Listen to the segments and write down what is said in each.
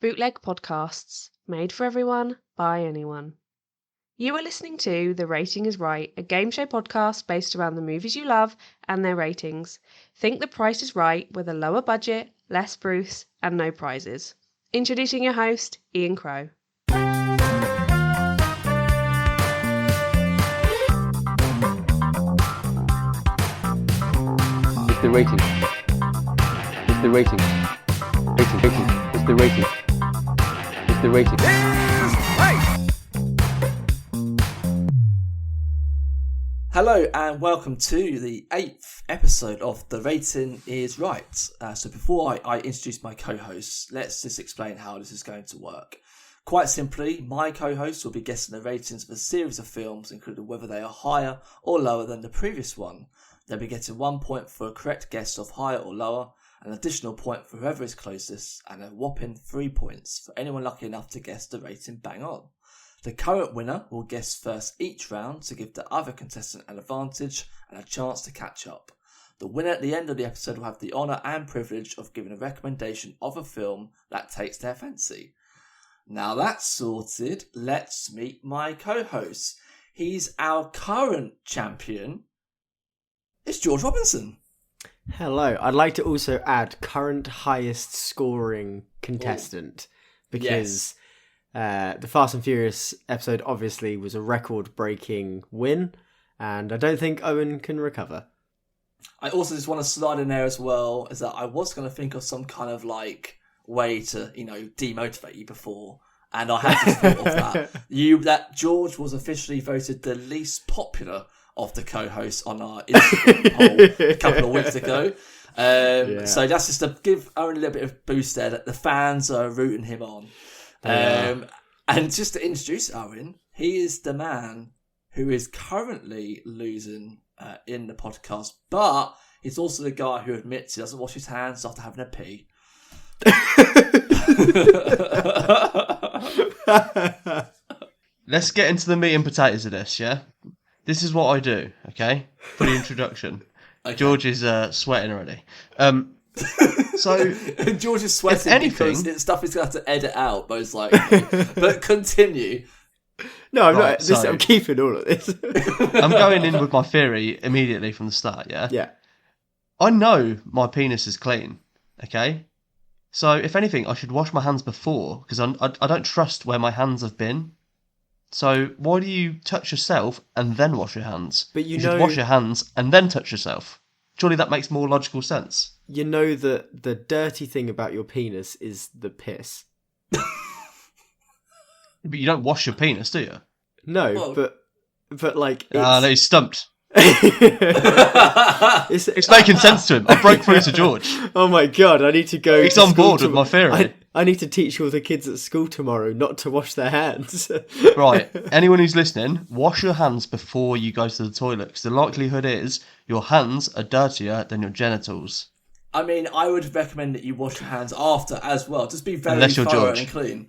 bootleg podcasts made for everyone by anyone. You are listening to The Rating is Right, a game show podcast based around the movies you love and their ratings. Think The Price is Right with a lower budget, less Bruce, and no prizes. Introducing your host, Ian Crow. It's the rating. It's the rating. Rating. It's the rating. It's the rating. Hello and welcome to the 8th episode of The Rating is Right. So before I introduce my co-hosts, let's just explain how this is going to work. Quite simply, my co-hosts will be guessing the ratings of a series of films, including whether they are higher or lower than the previous one. They'll be getting 1 point for a correct guess of higher or lower, an additional point for whoever is closest, and a whopping 3 points for anyone lucky enough to guess the rating bang on. The current winner will guess first each round to give the other contestant an advantage and a chance to catch up. The winner at the end of the episode will have the honour and privilege of giving a recommendation of a film that takes their fancy. Now that's sorted, let's meet my co-host. He's our current champion. It's George Robinson. Hello. I'd like to also add current highest scoring contestant because the Fast and Furious episode obviously was a record-breaking win, and I don't think Owen can recover. I also just want to slide in there as well, is that I was going to think of some kind of way to, demotivate you before, and I had to thought of that George was officially voted the least popular of the co-hosts on our Instagram poll a couple of weeks ago. So that's just to give Owen a little bit of boost there, that the fans are rooting him on. And just to introduce Owen, he is the man who is currently losing in the podcast, but he's also the guy who admits he doesn't wash his hands after having a pee. Let's get into the meat and potatoes of this, yeah? This is what I do, okay? For the introduction. Okay. George is sweating already. So George is sweating because it's stuff he's going to have to edit out, most likely. But continue. No, I'm not. I'm keeping all of this. I'm going in with my theory immediately from the start, yeah? Yeah. I know my penis is clean, okay? So if anything, I should wash my hands before, because I don't trust where my hands have been. So why do you touch yourself and then wash your hands? But you should wash your hands and then touch yourself. Surely that makes more logical sense. You know that the dirty thing about your penis is the piss. But you don't wash your penis, do you? No, but like... No, he's stumped. It's making sense to him. I broke through to George. Oh my god, I need to go. He's on board with my theory. I need to teach all the kids at school tomorrow not to wash their hands. Right, anyone who's listening, wash your hands before you go to the toilet, because the likelihood is your hands are dirtier than your genitals. I mean, I would recommend that you wash your hands after as well. Just be very Unless you're thorough George. and clean.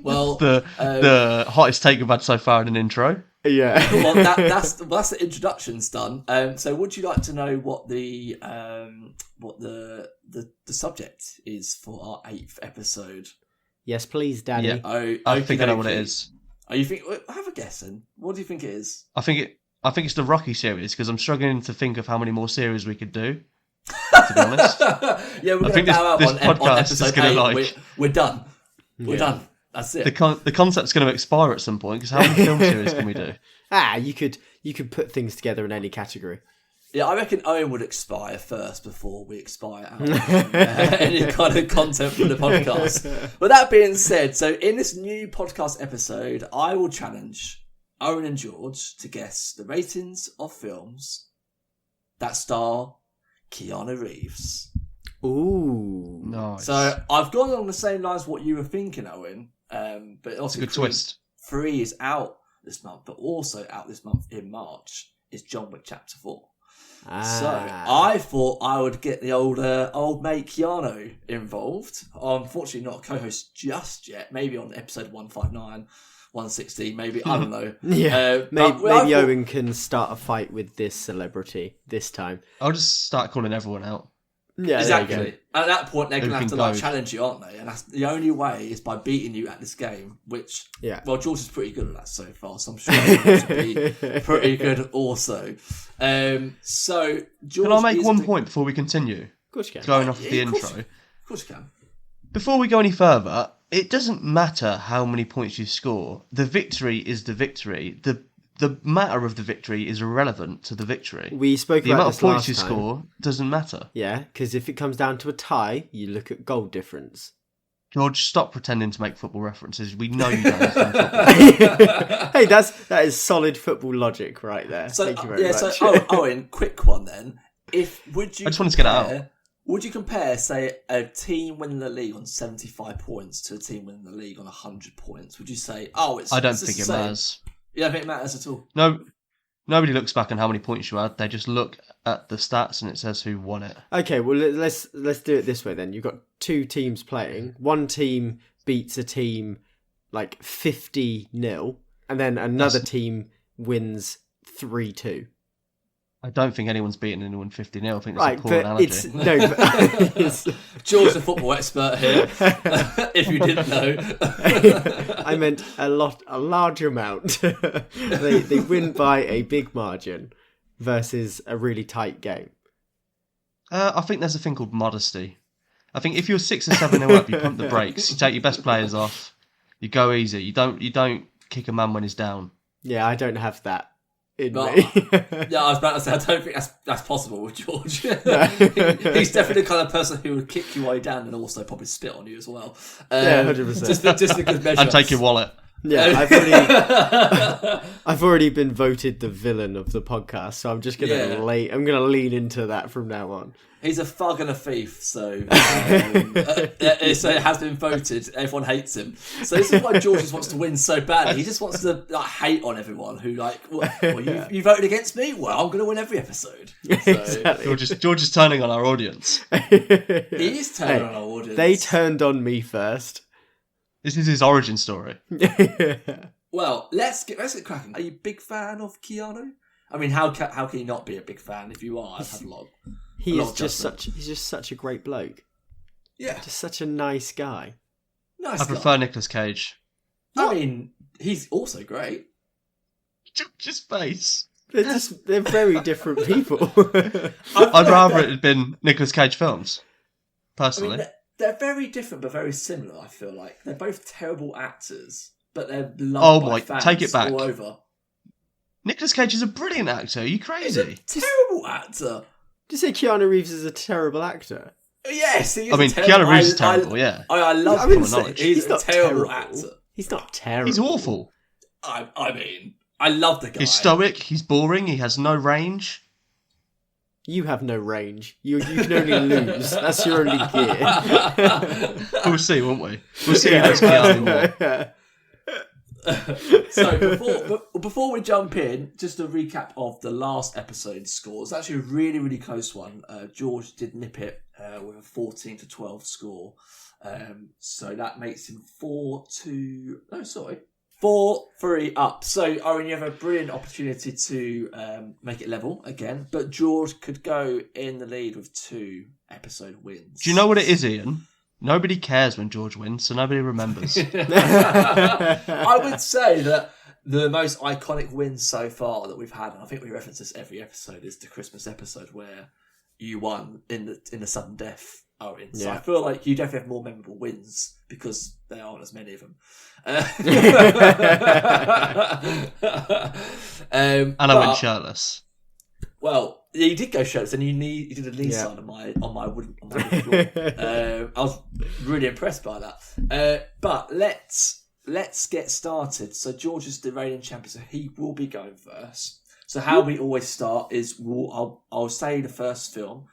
Well, the hottest take we've had so far in an intro. Yeah. Well, that's the introduction's done. So, would you like to know what the subject is for our 8th episode? Yes, please, Daddy. Yeah. I think I know what it is. Oh, you think? Have a guess then. What do you think it is? I think it's the Rocky series, because I'm struggling to think of how many more series we could do. To be honest. Yeah, we're going to bow out on episode 8. We're done. We're done. That's it. The concept's going to expire at some point, because how many film series can we do? You could put things together in any category. Yeah, I reckon Owen would expire first before we expire out any kind of content for the podcast. But that being said, so in this new podcast episode, I will challenge Owen and George to guess the ratings of films that star Keanu Reeves. Ooh, nice. So I've gone along the same lines what you were thinking, Owen. But also, it's a good twist. 3 is out this month, but also out this month in March is John Wick Chapter 4. So I thought I would get the old mate Keanu involved. Unfortunately, not a co-host just yet. Maybe on episode 159, 160, maybe. I don't know. Maybe Owen can start a fight with this celebrity this time. I'll just start calling everyone out. Yeah, exactly. At that point, they're going to have to Everything goes. challenge you, aren't they? And that's the only way is by beating you at this game. Which, well, George is pretty good at that so far, so I'm sure he'll be pretty good also. So, George, can I make one point before we continue? Of course you can. Going off the of intro. Of course you can. Before we go any further, it doesn't matter how many points you score. The victory is the victory. The matter of the victory is irrelevant to the victory. We spoke the about amount this of points last you time. score doesn't matter. Yeah, because if it comes down to a tie, you look at goal difference. George, stop pretending to make football references. We know you don't understand football. Hey, that is solid football logic right there. So, Thank you very much. So, Owen, quick one then. I just wanted to get it out. Would you compare, say, a team winning the league on 75 points to a team winning the league on 100 points? Would you say, I don't think it matters. You don't think it matters at all? No, nobody looks back on how many points you had. They just look at the stats and it says who won it. Okay, well let's do it this way then. You've got two teams playing. One team beats a team like 50-0, and then another team wins 3-2. I don't think anyone's beaten anyone 50-0. I think that's right, a poor but analogy. It's, no, but it's... George's a football expert here, if you didn't know. I meant a large amount. They win by a big margin versus a really tight game. I think there's a thing called modesty. I think if you're 6 or 7-0 up, you pump the brakes, you take your best players off, you go easy. You don't kick a man when he's down. Yeah, I don't have that in But, me. yeah, I was about to say, I don't think that's possible with George. No. He's definitely the kind of person who would kick you while you're down and also probably spit on you as well. Yeah, 100%. Just a good measure. And take your wallet. Yeah, I've already been voted the villain of the podcast, so I'm just gonna lean into that from now on. He's a thug and a thief, so so it has been voted. Everyone hates him. So this is why George just wants to win so badly. He just wants to hate on everyone who you voted against me. Well, I'm going to win every episode. So, Exactly. George is turning on our audience. He is turning on our audience. They turned on me first. This is his origin story. Well, let's get cracking. Are you a big fan of Keanu? I mean, how can you not be a big fan if you are? I've had a lot. He's just such a great bloke. Yeah, just such a nice guy. Nice. I prefer Nicolas Cage. I mean, he's also great. George's face. They're very different people. I'd rather it had been Nicolas Cage films, personally. I mean, they're very different but very similar, I feel like. They're both terrible actors, but they're loved by fans take it back. all over. Nicolas Cage is a brilliant actor. Are you crazy? He's a terrible actor. Did you say Keanu Reeves is a terrible actor? Yes, he is. I mean, Keanu Reeves is terrible, yeah. I love him. He's a terrible actor. He's not terrible. He's awful. I mean, I love the guy. He's stoic, he's boring, he has no range. You have no range. You can only lose. That's your only gear. We'll see, won't we? We'll see who knows Keanu more. So before we jump in, just a recap of the last episode's score. It's actually a really, really close one. George did nip it with a 14-12 score. So that makes him 4-3 up. So, Owen, you have a brilliant opportunity to make it level again, but George could go in the lead with 2 episode wins. Do you know what it is, Ian? Nobody cares when George wins, so nobody remembers. I would say that the most iconic win so far that we've had, and I think we reference this every episode, is the Christmas episode where you won in the sudden death, Owen. So I feel like you definitely have more memorable wins because there aren't as many of them. And I went shirtless. Well, you did go shirtless, and you did a knee sign on my wooden floor. I was really impressed by that. But let's get started. So George is the reigning champion, so he will be going first. So how we always start is I'll say the first film.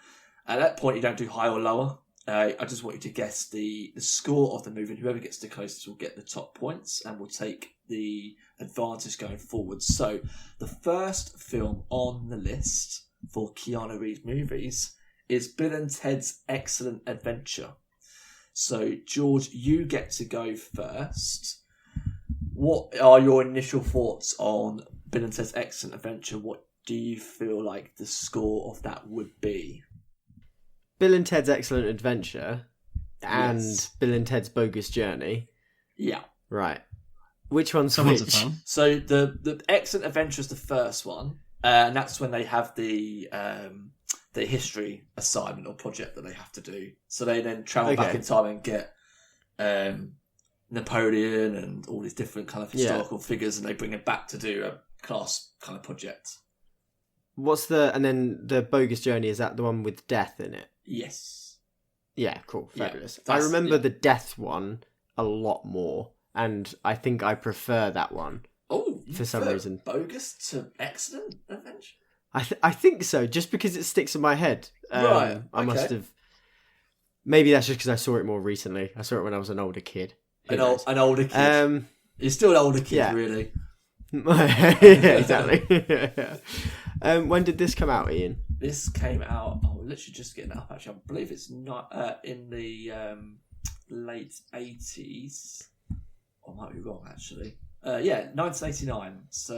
At that point, you don't do high or lower. I just want you to guess the score of the movie, and whoever gets the closest will get the top points, and will take the advantage going forward. So the first film on the list for Keanu Reeves movies is Bill and Ted's Excellent Adventure. So George, you get to go first. What are your initial thoughts on Bill and Ted's Excellent Adventure? What do you feel like the score of that would be? Bill and Ted's Excellent Adventure and Yes. Bill and Ted's Bogus Journey. Yeah. Right. Which one's Someone's a which? fan. So the Excellent Adventure is the first one, and that's when they have the history assignment or project that they have to do. So they then travel back Okay. in time and get Napoleon and all these different kind of historical figures, and they bring it back to do a class kind of project. And then the Bogus Journey, is that the one with death in it? Yes. Yeah, cool, Yeah, fabulous. I that's- remember yeah. the death one a lot more, and I think I prefer that one. Oh, For some prefer reason. Bogus to Excellent Adventure? I think so, just because it sticks in my head. Right, I must okay. have. Maybe that's just because I saw it more recently. I saw it when I was an older kid. Who knows? An older kid. You're still an older kid, yeah. really. Yeah, exactly. When did this come out, Ian? This came out. Oh, we're literally just getting it up. Actually, I believe it's not in the late 80s. I might be wrong, actually. 1989. So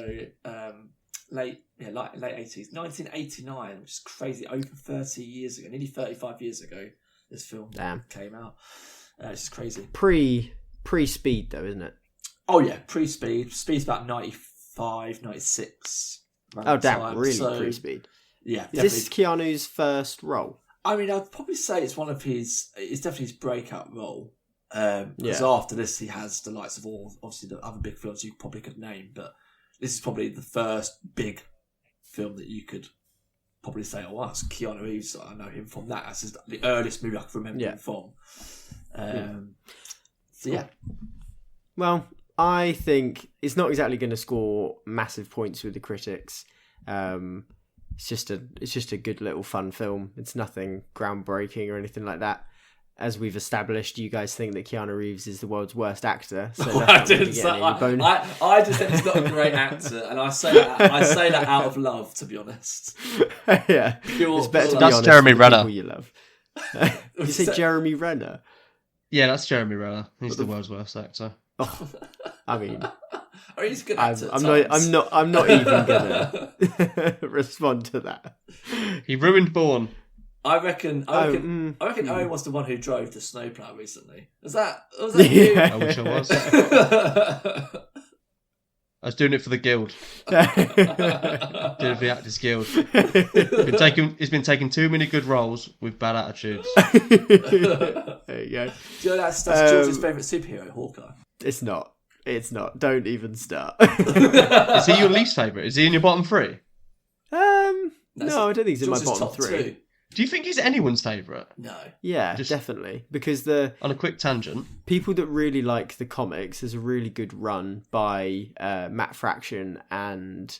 late 80s. 1989, which is crazy. Over 30 years ago, nearly 35 years ago, this film Damn. came out. It's just crazy. Pre-Speed, though, isn't it? Oh yeah, pre-Speed. Speed's about 95, 96. around Oh, that damn, time. really So, pre-Speed. Yeah, Is this Keanu's first role? I mean, I'd probably say it's definitely his breakout role. Because Yeah. after this, he has the likes of obviously the other big films you probably could name, but this is probably the first big film that you could probably say, oh, that's Keanu Reeves. I know him from that. That's the earliest movie I can remember him from. So yeah. Well, I think it's not exactly going to score massive points with the critics. It's just a good little fun film. It's nothing groundbreaking or anything like that. As we've established, you guys think that Keanu Reeves is the world's worst actor. So I that's not didn't say. getting any bonus. I just said he's not a great actor, and I say that out of love, to be honest. Yeah, Pure- it's better to be That's honest Jeremy with the Renner. people you love. You say Jeremy Renner? Yeah, that's Jeremy Renner. He's the world's worst actor. Oh, I mean, Oh, he's a good actor. I'm not even gonna respond to that. He ruined Bourne. I reckon Owen was the one who drove the snowplow recently. Was that you? Yeah. I wish I was. I was doing it for the guild. Doing it for the Actors Guild. He's been taking too many good roles with bad attitudes. There you go. Do you know that's George's favourite superhero, Hawkeye? It's not. Don't even start. Is he your least favourite? Is he in your bottom three? No, I don't think he's in my George's bottom top three. two. Do you think he's anyone's favourite? No. Yeah, Just- definitely. Because the On a quick tangent. people that really like the comics, there's a really good run by Matt Fraction and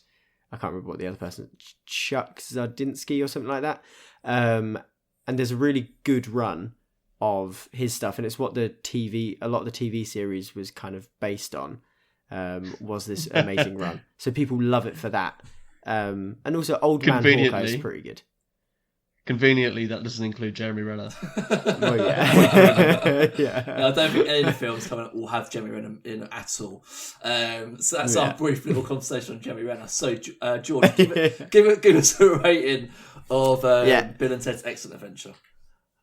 I can't remember what the other person, Chuck Zadinsky or something like that. And there's a really good run of his stuff, and it's what a lot of the TV series was kind of based on. Was this amazing run? So people love it for that. And also, Old Man Hawkeye is pretty good. Conveniently, that doesn't include Jeremy Renner. Well, yeah. Yeah. No, I don't think any of the films coming up will have Jeremy Renner in at all. So that's our brief little conversation on Jeremy Renner. So, George, give us a rating of Bill and Ted's Excellent Adventure.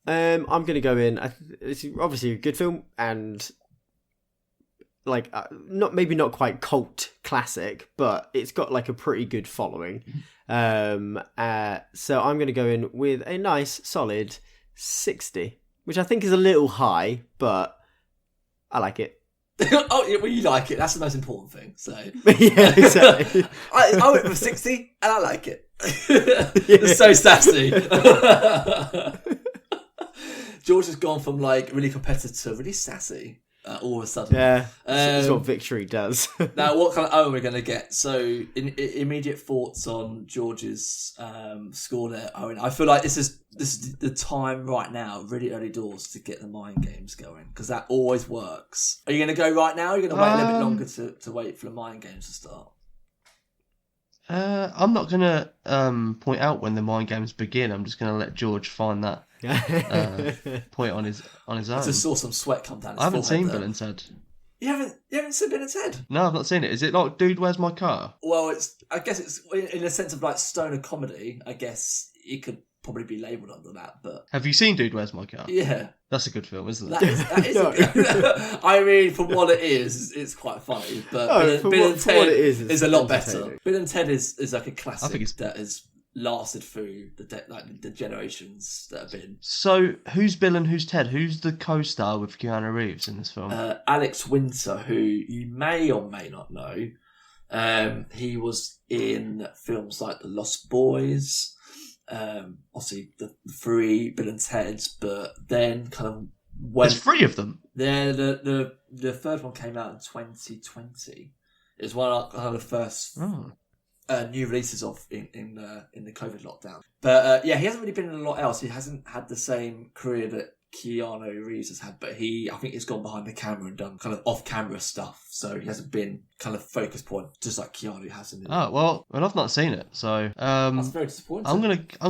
I'm going to go in. It's obviously a good film, and like not quite cult classic, but it's got like a pretty good following. So I'm going to go in with a nice solid 60, which I think is a little high, but I like it. Oh, yeah, well, you like it. That's the most important thing. So Yeah, exactly. I went for 60, and I like it. It's so sassy. George has gone from like really competitive to really sassy all of a sudden. Yeah, that's what victory does. Now, what kind of Owen we're going to get? So, immediate thoughts on George's score there, Owen. I feel like this is the time right now, really early doors, to get the mind games going, because that always works. Are you going to go right now? Or are you going to wait a little bit longer to wait for the mind games to start? I'm not going to point out when the mind games begin. I'm just going to let George find that point on his own. I just saw some sweat come down his I haven't forehead seen there. Bill and Ted. You haven't seen Bill and Ted? No, I've not seen it. Is it like Dude, Where's My Car? Well, I guess it's in a sense of like stoner comedy. I guess you could probably be labelled under that. But Have you seen Dude, Where's My Car? yeah, That's a good film, isn't it? that is No. I mean, for what it is, it's quite funny. But Oh, Bill and for what Ted it is, it's a lot better. entertaining. Bill and Ted is like a I classic think it's- that has lasted through the generations that have been. So, who's Bill and who's Ted? Who's the co-star with Keanu Reeves in this film? Alex Winter, who you may or may not know, he was in films like The Lost Boys, obviously the three Bill and Ted's, but then kind of when There's 3 of them. the third one came out in 2020. It was one of the first Oh. new releases of in the COVID lockdown. But yeah, he hasn't really been in a lot else. He hasn't had the same career that Keanu Reeves has had, but I think he's gone behind the camera and done kind of off-camera stuff. So he hasn't been kind of focus point, just like Keanu has in. Oh, well, I've not seen it, so That's very disappointing. I'm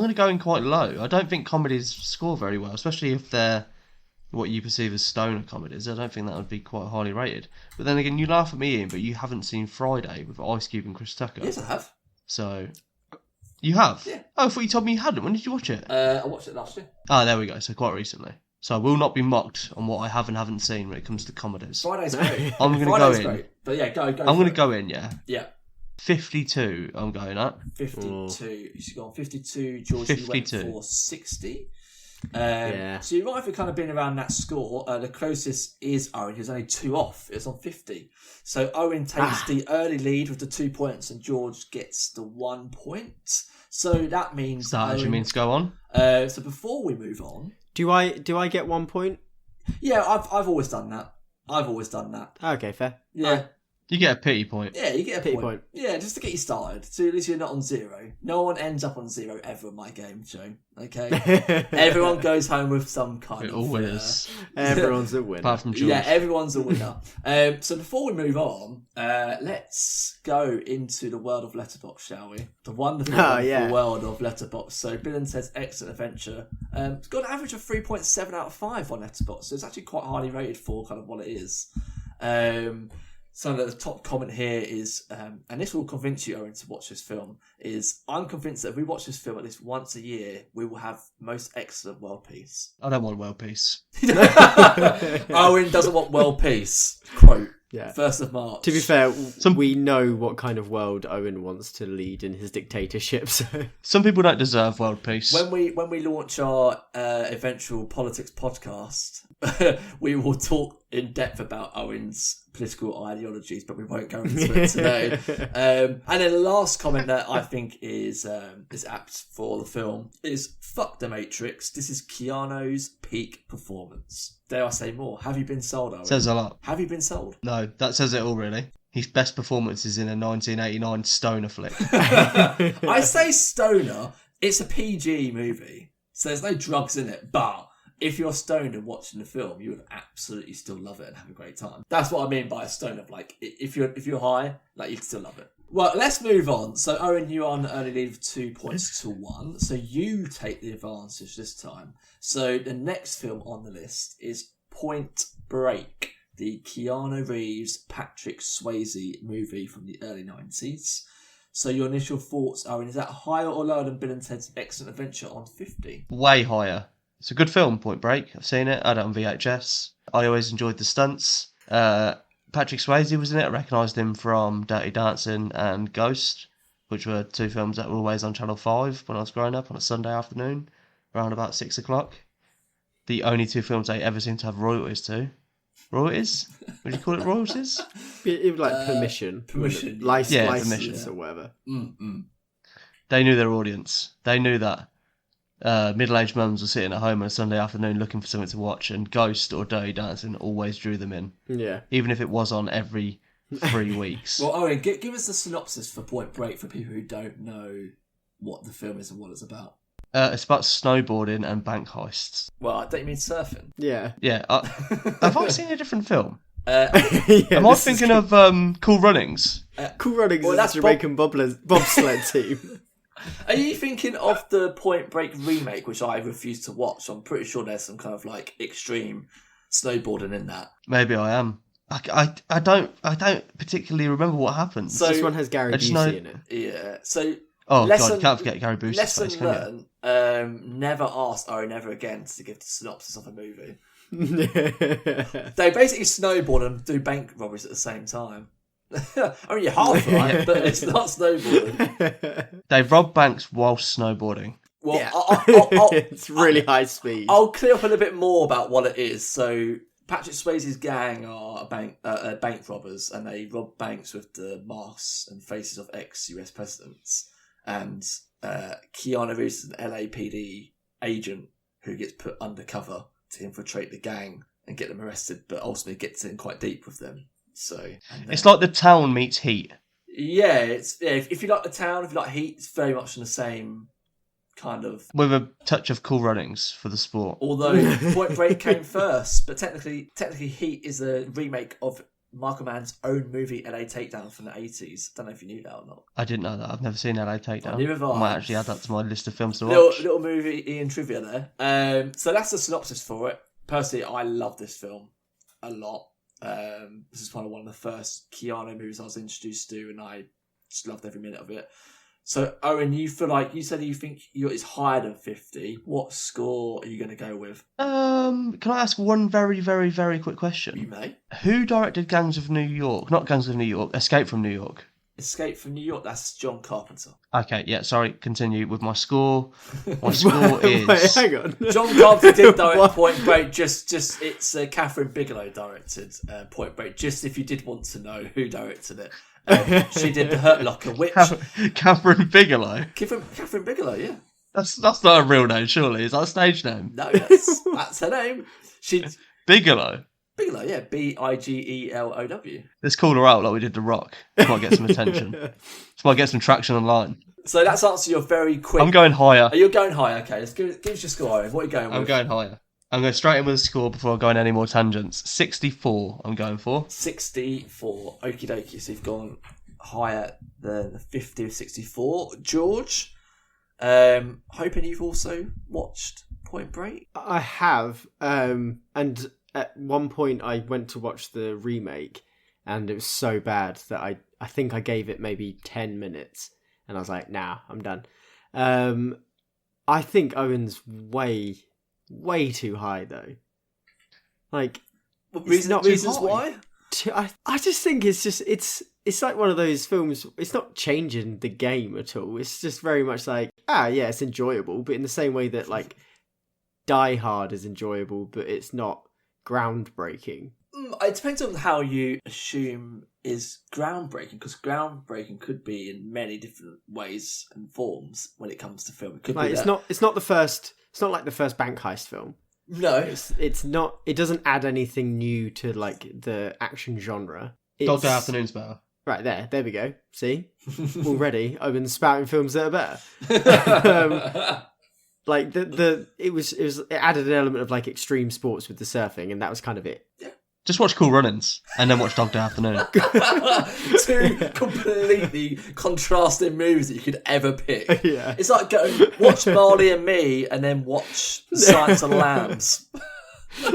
gonna go in quite low. I don't think comedies score very well, especially if they're what you perceive as stoner comedies. I don't think that would be quite highly rated. But then again, you laugh at me, Ian, but you haven't seen Friday with Ice Cube and Chris Tucker. Yes, I have. So you have? Yeah. Oh, I thought you told me you hadn't. When did you watch it? I watched it last year. Oh, there we go. So quite recently. So I will not be mocked on what I have and haven't seen when it comes to comedies. Friday's great. I'm gonna Friday's go in. Great. But yeah, go. I'm for gonna it. go in, yeah. Yeah. 52. I'm going at 52. You should go on 52. George, you went 52. for 60. Yeah. So you might have kind of been around that score. The closest is Owen, who's only 2 off. It's on 50. So Owen takes the early lead with the 2 points, and George gets the 1 point. So that means that actually Owen, means go on. so before we move on, Do I get 1 point? yeah, I've always done that. Okay, fair. Yeah. You get a pity point. Yeah, you get a Pity point. point. Yeah, just to get you started. So at least you're not on 0. No one ends up on 0 ever in my game show. Okay? Everyone goes home with some kind It of... always. Everyone's a winner. Apart from George. Yeah, everyone's a winner. So before we move on, let's go into the world of Letterboxd, shall we? The wonderful, wonderful world of Letterboxd. So Bill and Ted's Excellent Adventure. It's got an average of 3.7 out of 5 on Letterboxd, so it's actually quite highly rated for kind of what it is. So the top comment here is, and this will convince you, Owen, to watch this film, is I'm convinced that if we watch this film at least once a year, we will have most excellent world peace. I don't want world peace. Owen doesn't want world peace. Quote. Yeah. 1st of March. To be fair, we know what kind of world Owen wants to lead in his dictatorship. So Some people don't deserve world peace. When we launch our eventual politics podcast, we will talk in depth about Owen's political ideologies, but we won't go into it today. And then the last comment that I think is apt for the film is "Fuck the Matrix. This is Keanu's peak performance." Dare I say more? Have you been sold, Owen? Says a lot. Have you been sold? No, that says it all, really. His best performance is in a 1989 stoner flick. I say stoner. It's a PG movie, so there's no drugs in it. But if you're stoned and watching the film, you would absolutely still love it and have a great time. That's what I mean by a stoner. Like if you're high, like you can still love it. Well, let's move on. So Owen, you're on early lead of 2 points to 1. So you take the advantage this time. So the next film on the list is Point Break, the Keanu Reeves, Patrick Swayze movie from the early 90s. So your initial thoughts, Owen, is that higher or lower than Bill and Ted's Excellent Adventure on 50? Way higher. It's a good film, Point Break. I've seen it. I had it on VHS. I always enjoyed the stunts. Patrick Swayze was in it. I recognised him from Dirty Dancing and Ghost, which were 2 films that were always on Channel 5 when I was growing up on a Sunday afternoon, around about 6 o'clock. The only 2 films I ever seem to have royalties to. Royalties? Would you call it royalties? it was like permission. Permission. License permission. or whatever. They knew their audience. They knew that middle-aged mums were sitting at home on a Sunday afternoon looking for something to watch, and Ghost or Dirty Dancing always drew them in. Yeah. Even if it was on every 3 weeks. Well, Owen, give us the synopsis for Point Break for people who don't know what the film is and what it's about. It's about snowboarding and bank heists. Well, don't you mean surfing? Yeah. Yeah. Have I seen a different film? Yeah, Am I this is thinking of Cool Runnings? Cool Runnings? Well, Is that's a Jamaican bobsled team. Are you thinking of the Point Break remake, which I refuse to watch? I'm pretty sure there's some kind of like extreme snowboarding in that. Maybe I am. I don't particularly remember what happens. So This one has Gary I just Busey know- in it. yeah, so Oh lesson- god, you can't forget Gary Busey's lesson face, can you? learned. never asked Owen ever again to give the synopsis of a movie. They basically snowboard and do bank robberies at the same time. I mean, you're half right, but it's not snowboarding. They rob banks whilst snowboarding. Well, Yeah. I'll, It's really high speed. I'll clear up a little bit more about what it is. So, Patrick Swayze's gang are bank robbers, and they rob banks with the masks and faces of ex-US presidents. And Keanu Reeves is an LAPD agent who gets put undercover to infiltrate the gang and get them arrested, but ultimately gets in quite deep with them. So It's like The Town meets Heat. yeah, if you like The Town, if you like Heat, it's very much in the same kind of. With a touch of Cool Runnings for the sport. Although Point Break came first, but technically Heat is a remake of Michael Mann's own movie LA Takedown from the 80s. Don't know if you knew that or not. I didn't know that. I've never seen LA Takedown. Neither have I. I might actually add that to my list of films to watch. Little movie Ian trivia there. So that's the synopsis for it. Personally, I love this film a lot. This is one of the first Keanu movies I was introduced to, and I just loved every minute of it. So, Owen, you said you think it's higher than 50. What score are you going to go with? Can I ask one very, very, very quick question? You may. Who directed Gangs of New York? Not Gangs of New York, Escape from New York. Escape from New York, that's John Carpenter. Okay, yeah, sorry, continue with my score. My score is... Wait, hang on. John Carpenter did direct Point Break, just it's Catherine Bigelow directed Point Break, just if you did want to know who directed it. She did The Hurt Locker, which... Catherine Bigelow? Catherine Bigelow, yeah. That's not a real name, surely. Is that a stage name? No, that's her name. Bigelow? Bigelow, yeah, Bigelow. Let's call her out like we did The Rock. This might get some attention. This might get some traction online. So that's answer your very quick... I'm going higher. Are you going higher? Okay, let's give us your score, Aaron. What are you going with? I'm going higher. I'm going straight in with a score before I go on any more tangents. 64 I'm going for. 64. Okie dokie. So you've gone higher than 50 of 64. George, hoping you've also watched Point Break. I have, and at one point I went to watch the remake, and it was so bad that I think I gave it maybe 10 minutes, and I was like, nah, I'm done. I think Owen's way too high though. Like, Reasons why? I just think it's like one of those films. It's not changing the game at all. It's just very much like, yeah, it's enjoyable, but in the same way that like Die Hard is enjoyable, but it's not groundbreaking. It depends on how you assume is groundbreaking, because groundbreaking could be in many different ways and forms when it comes to film. It could Like, be it's not the first. It's not like the first bank heist film. No, It's not. It doesn't add anything new to like the action genre. Dr. Afternoon's better. Right there we go. See, already I've been spouting films that are better. Like it added an element of like extreme sports with the surfing, and that was kind of it. Just watch Cool Runnings and then watch Dr. Afternoon. Two completely contrasting movies that you could ever pick. Yeah. It's like watch Marley and Me and then watch Silence of the Lambs.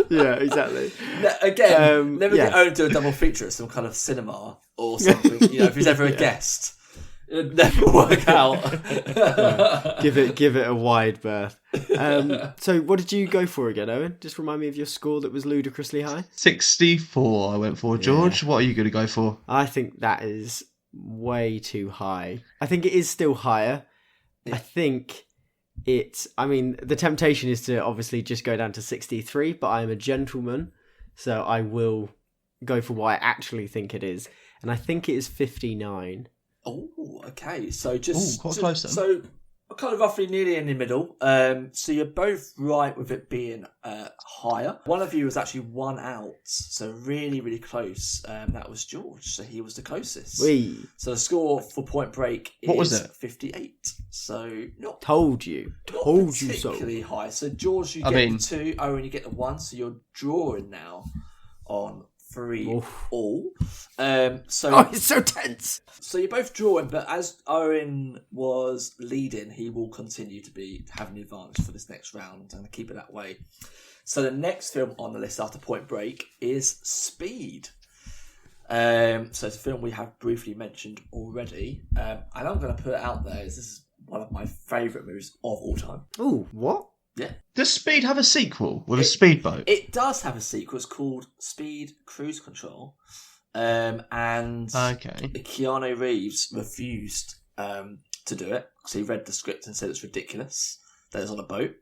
Yeah, exactly. Again, never yeah. get Owen to do a double feature at some kind of cinema or something. If he's ever a guest, it'd never work out. Give it a wide berth. So what did you go for again, Owen? Just remind me of your score that was ludicrously high. 64 I went for. George, what are you going to go for? I think that is way too high. I think it is still higher. I think the temptation is to obviously just go down to 63, but I am a gentleman, so I will go for what I actually think it is. And I think it is 59. Oh, okay. So quite close then. So kind of roughly nearly in the middle. So you're both right with it being higher. One of you was actually one out, so really, really close. That was George, so he was the closest. Wee. So the score for Point Break is What was it? 58. So not Told you so. particularly high. So George, you get the 2. Owen, you get the 1. So you're drawing now on 3 all. So it's so tense. So you're both drawing, but as Owen was leading, he will continue to be having the advantage for this next round and keep it that way. So the next film on the list after Point Break is Speed. So it's a film we have briefly mentioned already. And I'm going to put it out there, this is one of my favourite movies of all time. Ooh, what? Yeah. Does Speed have a sequel with a speedboat? It does have a sequel. It's called Speed Cruise Control. And Keanu Reeves refused to do it because he read the script and said it's ridiculous that it's on a boat.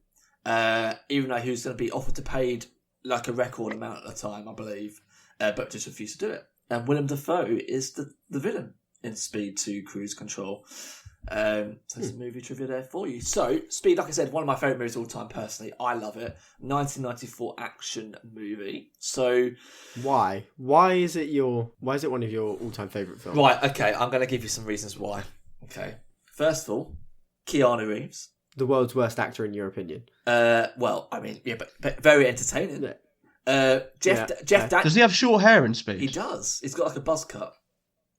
Even though he was going to be offered to paid like a record amount at the time, I believe, but just refused to do it. And Willem Dafoe is the villain in Speed 2 Cruise Control. So there's some movie trivia there for you. So, Speed, like I said, one of my favourite movies of all time personally. I love it. 1994 action movie. So Why? Why is it one of your all-time favourite films? right, okay, I'm going to give you some reasons why. Okay. First of all, Keanu Reeves. The world's worst actor in your opinion? Well, I mean, yeah, but very entertaining. Jeff Daniels. Does he have short hair in Speed? He does. He's got like a buzz cut.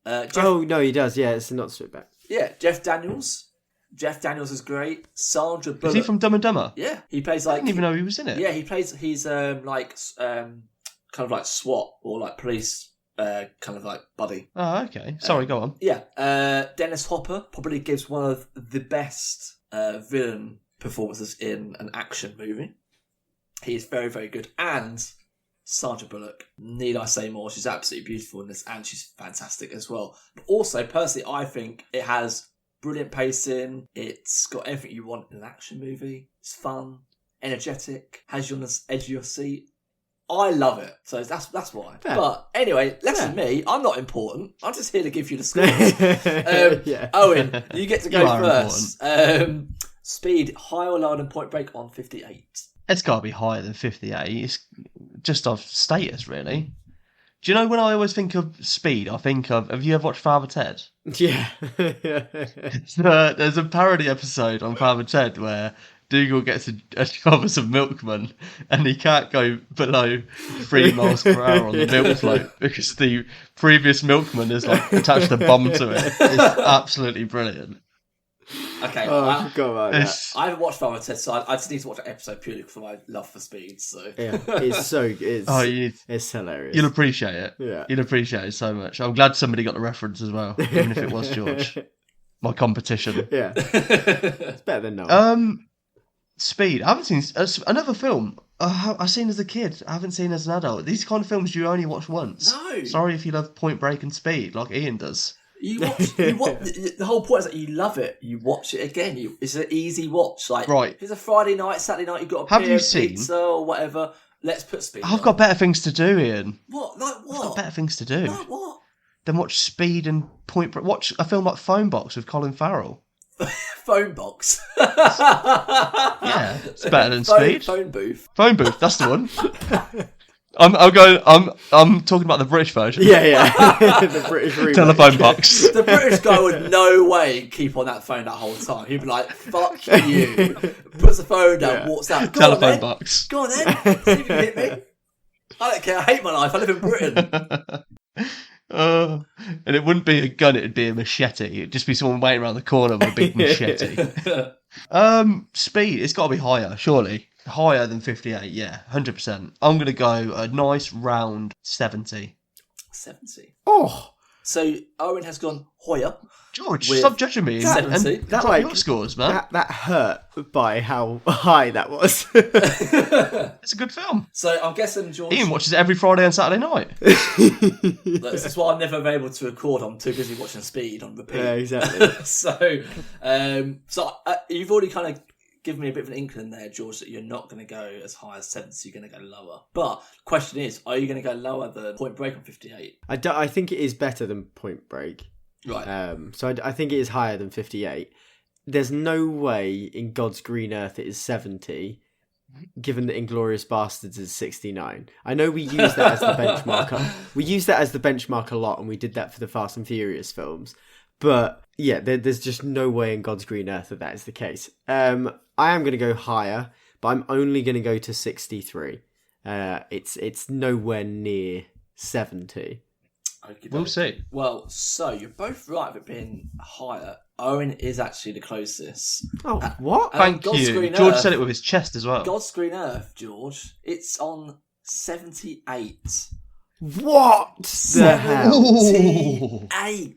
Oh, no, he does. Yeah, it's not straight back. Yeah, Jeff Daniels. Jeff Daniels is great. Sandra Bullock. Is he from Dumb and Dumber? Yeah, he plays I like. didn't even know he was in it. Yeah, he plays. He's kind of like SWAT or like police, kind of like buddy. Oh, okay. Sorry, go on. Yeah, Dennis Hopper probably gives one of the best villain performances in an action movie. He is very, very good. And Sandra Bullock, need I say more? She's absolutely beautiful in this, and she's fantastic as well. But also, personally, I think it has brilliant pacing. It's got everything you want in an action movie. It's fun, energetic, has you on the edge of your seat. I love it. So that's why. Yeah. But anyway, listen, me, I'm not important. I'm just here to give you the scores. Owen, you get to go first. Speed, higher or lower than Point Break on 58? It's got to be higher than 58. It's just of status, really. Do you know when I always think of Speed, I think of... Have you ever watched Father Ted? Yeah. There's a parody episode on Father Ted where Dougal gets a job as a milkman and he can't go below 3 miles per hour on the milk float because the previous milkman has like attached a bomb to it. It's absolutely brilliant. Okay, I forgot about that. I haven't watched Father Ted, so I just need to watch that episode purely for my love for Speed. So yeah, it's so good. It's hilarious. You'll appreciate it. Yeah, you'll appreciate it so much. I'm glad somebody got the reference as well, even if it was George, my competition. Yeah, it's better than no one. Speed. I haven't seen another film. I've seen as a kid. I haven't seen as an adult. These kind of films you only watch once. No. Sorry if you love Point Break and Speed like Ian does. You watch, the whole point is that you love it. You watch it again. It's an easy watch. Like, right. If it's a Friday night, Saturday night, you've got a beer, pizza or whatever. Let's put Speed on. I've got better things to do, Ian. What? Like what? I've got better things to do. Like what? Then watch Speed and Point Break. Watch a film like Phone Box with Colin Farrell. Phone Box. Yeah, it's better than Speed. Phone Booth. Phone Booth. That's the one. I'm talking about the British version. Yeah. The British remake. Telephone box. The British guy would no way keep on that phone that whole time. He'd be like, "Fuck you!" Puts the phone down, walks out. Telephone box. Go on then. See if you can hit me. I don't care. I hate my life. I live in Britain. And it wouldn't be a gun; it'd be a machete. It'd just be someone waiting around the corner with a big machete. Speed. It's got to be higher, surely. Higher than 58, yeah, 100%. I'm going to go a nice round 70. 70? Oh! So Owen has gone Hoyer. George, stop judging me. 70. That's like your scores, man. That hurt by how high that was. It's a good film. So I'm guessing George... Ian watches it every Friday and Saturday night. This is why I'm never able to record. I'm too busy watching Speed on repeat. Yeah, exactly. So you've already kind of given me a bit of an inkling there, George, that you're not going to go as high as 70, you're going to go lower. But the question is, are you going to go lower than Point Break on 58? I think it is better than Point Break. Right. So I think it is higher than 58. There's no way in God's green earth it is 70, given that Inglourious Bastards is 69. I know we use that as the benchmark. We use that as the benchmark a lot, and we did that for the Fast and Furious films. But yeah, there's just no way in God's green earth that is the case. I am going to go higher, but I'm only going to go to 63. It's nowhere near 70. Okay, we'll see. Well, so you're both right with it being higher. Owen is actually the closest. Oh, what? Thank you. George said it with his chest as well. God's Green Earth, George. It's on 78. What the hell? 78.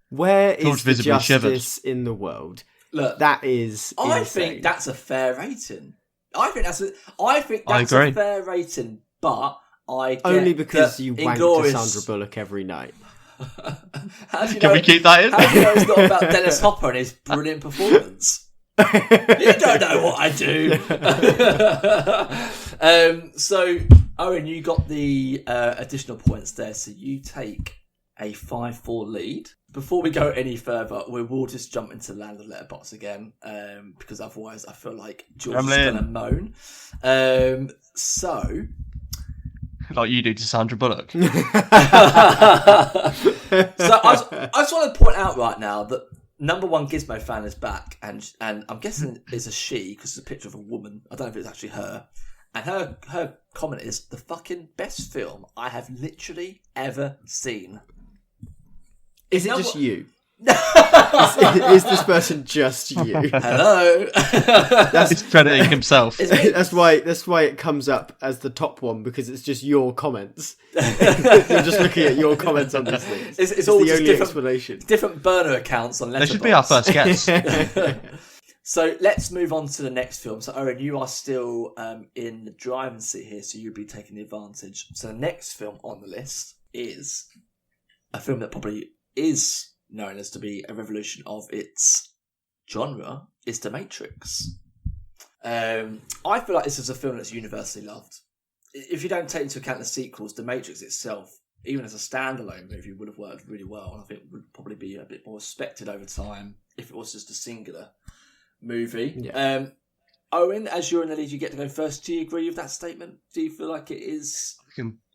Where George is the visibly shivered. justice in the world? Look, That is I insane. think that's a fair rating. I think that's I a agree. fair rating, but I get Only because that you wank to Inglourious- Sandra Bullock every night. How do you Can know? we keep that in? How do you know it's not about Dennis Hopper and his brilliant performance? You don't know what I do. So, Owen, you got the additional points there, so you take a 5-4 lead. Before we go any further, we will just jump into Land of Letterbox again, because otherwise I feel like George is going to moan. So... Like you do to Sandra Bullock. So I just want to point out right now that number one Gizmo fan is back, and I'm guessing it's a she because it's a picture of a woman. I don't know if it's actually her. And her comment is the fucking best film I have literally ever seen. Is it just you? is this person just you? Hello. He's crediting himself. That's why it comes up as the top one, because it's just your comments. You're just looking at your comments on these things. It's all the just only different, explanation. different burner accounts on Letterboxd. That should be our first guest. So let's move on to the next film. So Owen, you are still in the driving seat here, so you'll be taking the advantage. So the next film on the list is a film that probably is known as to be a revolution of its genre. Is The Matrix. I feel like this is a film that's universally loved. If you don't take into account the sequels, The Matrix itself, even as a standalone movie, would have worked really well, and I think would probably be a bit more respected over time if it was just a singular movie. Yeah. Owen, as you're in the lead, you get to go first. Do you agree with that statement? Do you feel like it is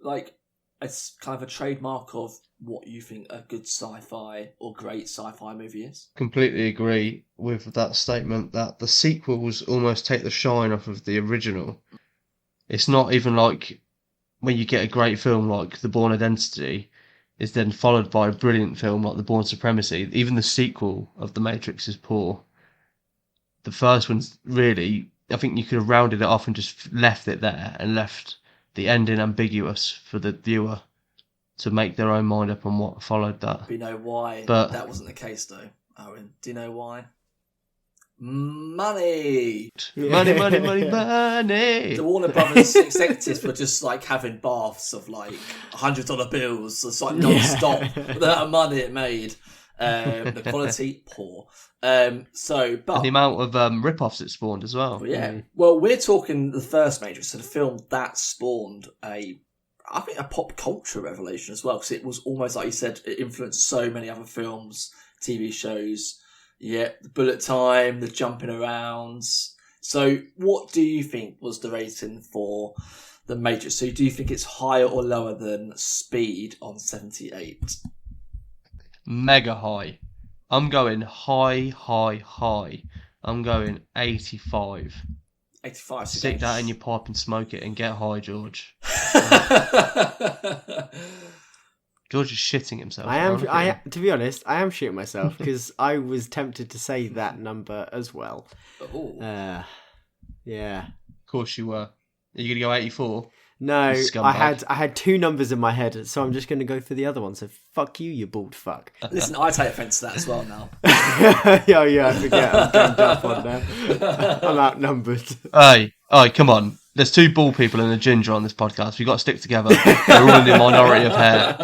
like it's kind of a trademark of what you think a good sci-fi or great sci-fi movie is? Completely agree with that statement that the sequels almost take the shine off of the original. It's not even like when you get a great film like The Bourne Identity is then followed by a brilliant film like The Bourne Supremacy. Even the sequel of The Matrix is poor. The first one's really, I think you could have rounded it off and just left it there and left the ending ambiguous for the viewer to make their own mind up on what followed that. But you know why that wasn't the case, though, Owen? Do you know why? Money! Money, money, money, money! The Warner Brothers executives were just like having baths of like $100 bills. It's like non-stop. The amount of money it made. The quality, poor. And the amount of rip-offs it spawned as well. Yeah. Well, we're talking the first Matrix, so the film that spawned a pop culture revelation as well, because it was almost like you said, it influenced so many other films, TV shows. Yeah, the bullet time, the jumping around. So, what do you think was the rating for the Matrix? So, do you think it's higher or lower than Speed on 78? Mega high. I'm going high. I'm going 85. 85. Stick that in your pipe and smoke it and get high, George. George is shitting himself. To be honest, I am shitting myself because I was tempted to say that number as well. Yeah. Of course you were. Are you going to go 84? No, I had two numbers in my head, so I'm just going to go for the other one. So fuck you, you bald fuck. Listen, I take offence to that as well now. yeah, I forget. I'm ganged up on now. I'm outnumbered. Hey, come on. There's two bald people and a ginger on this podcast. We've got to stick together. We're all in the minority of hair.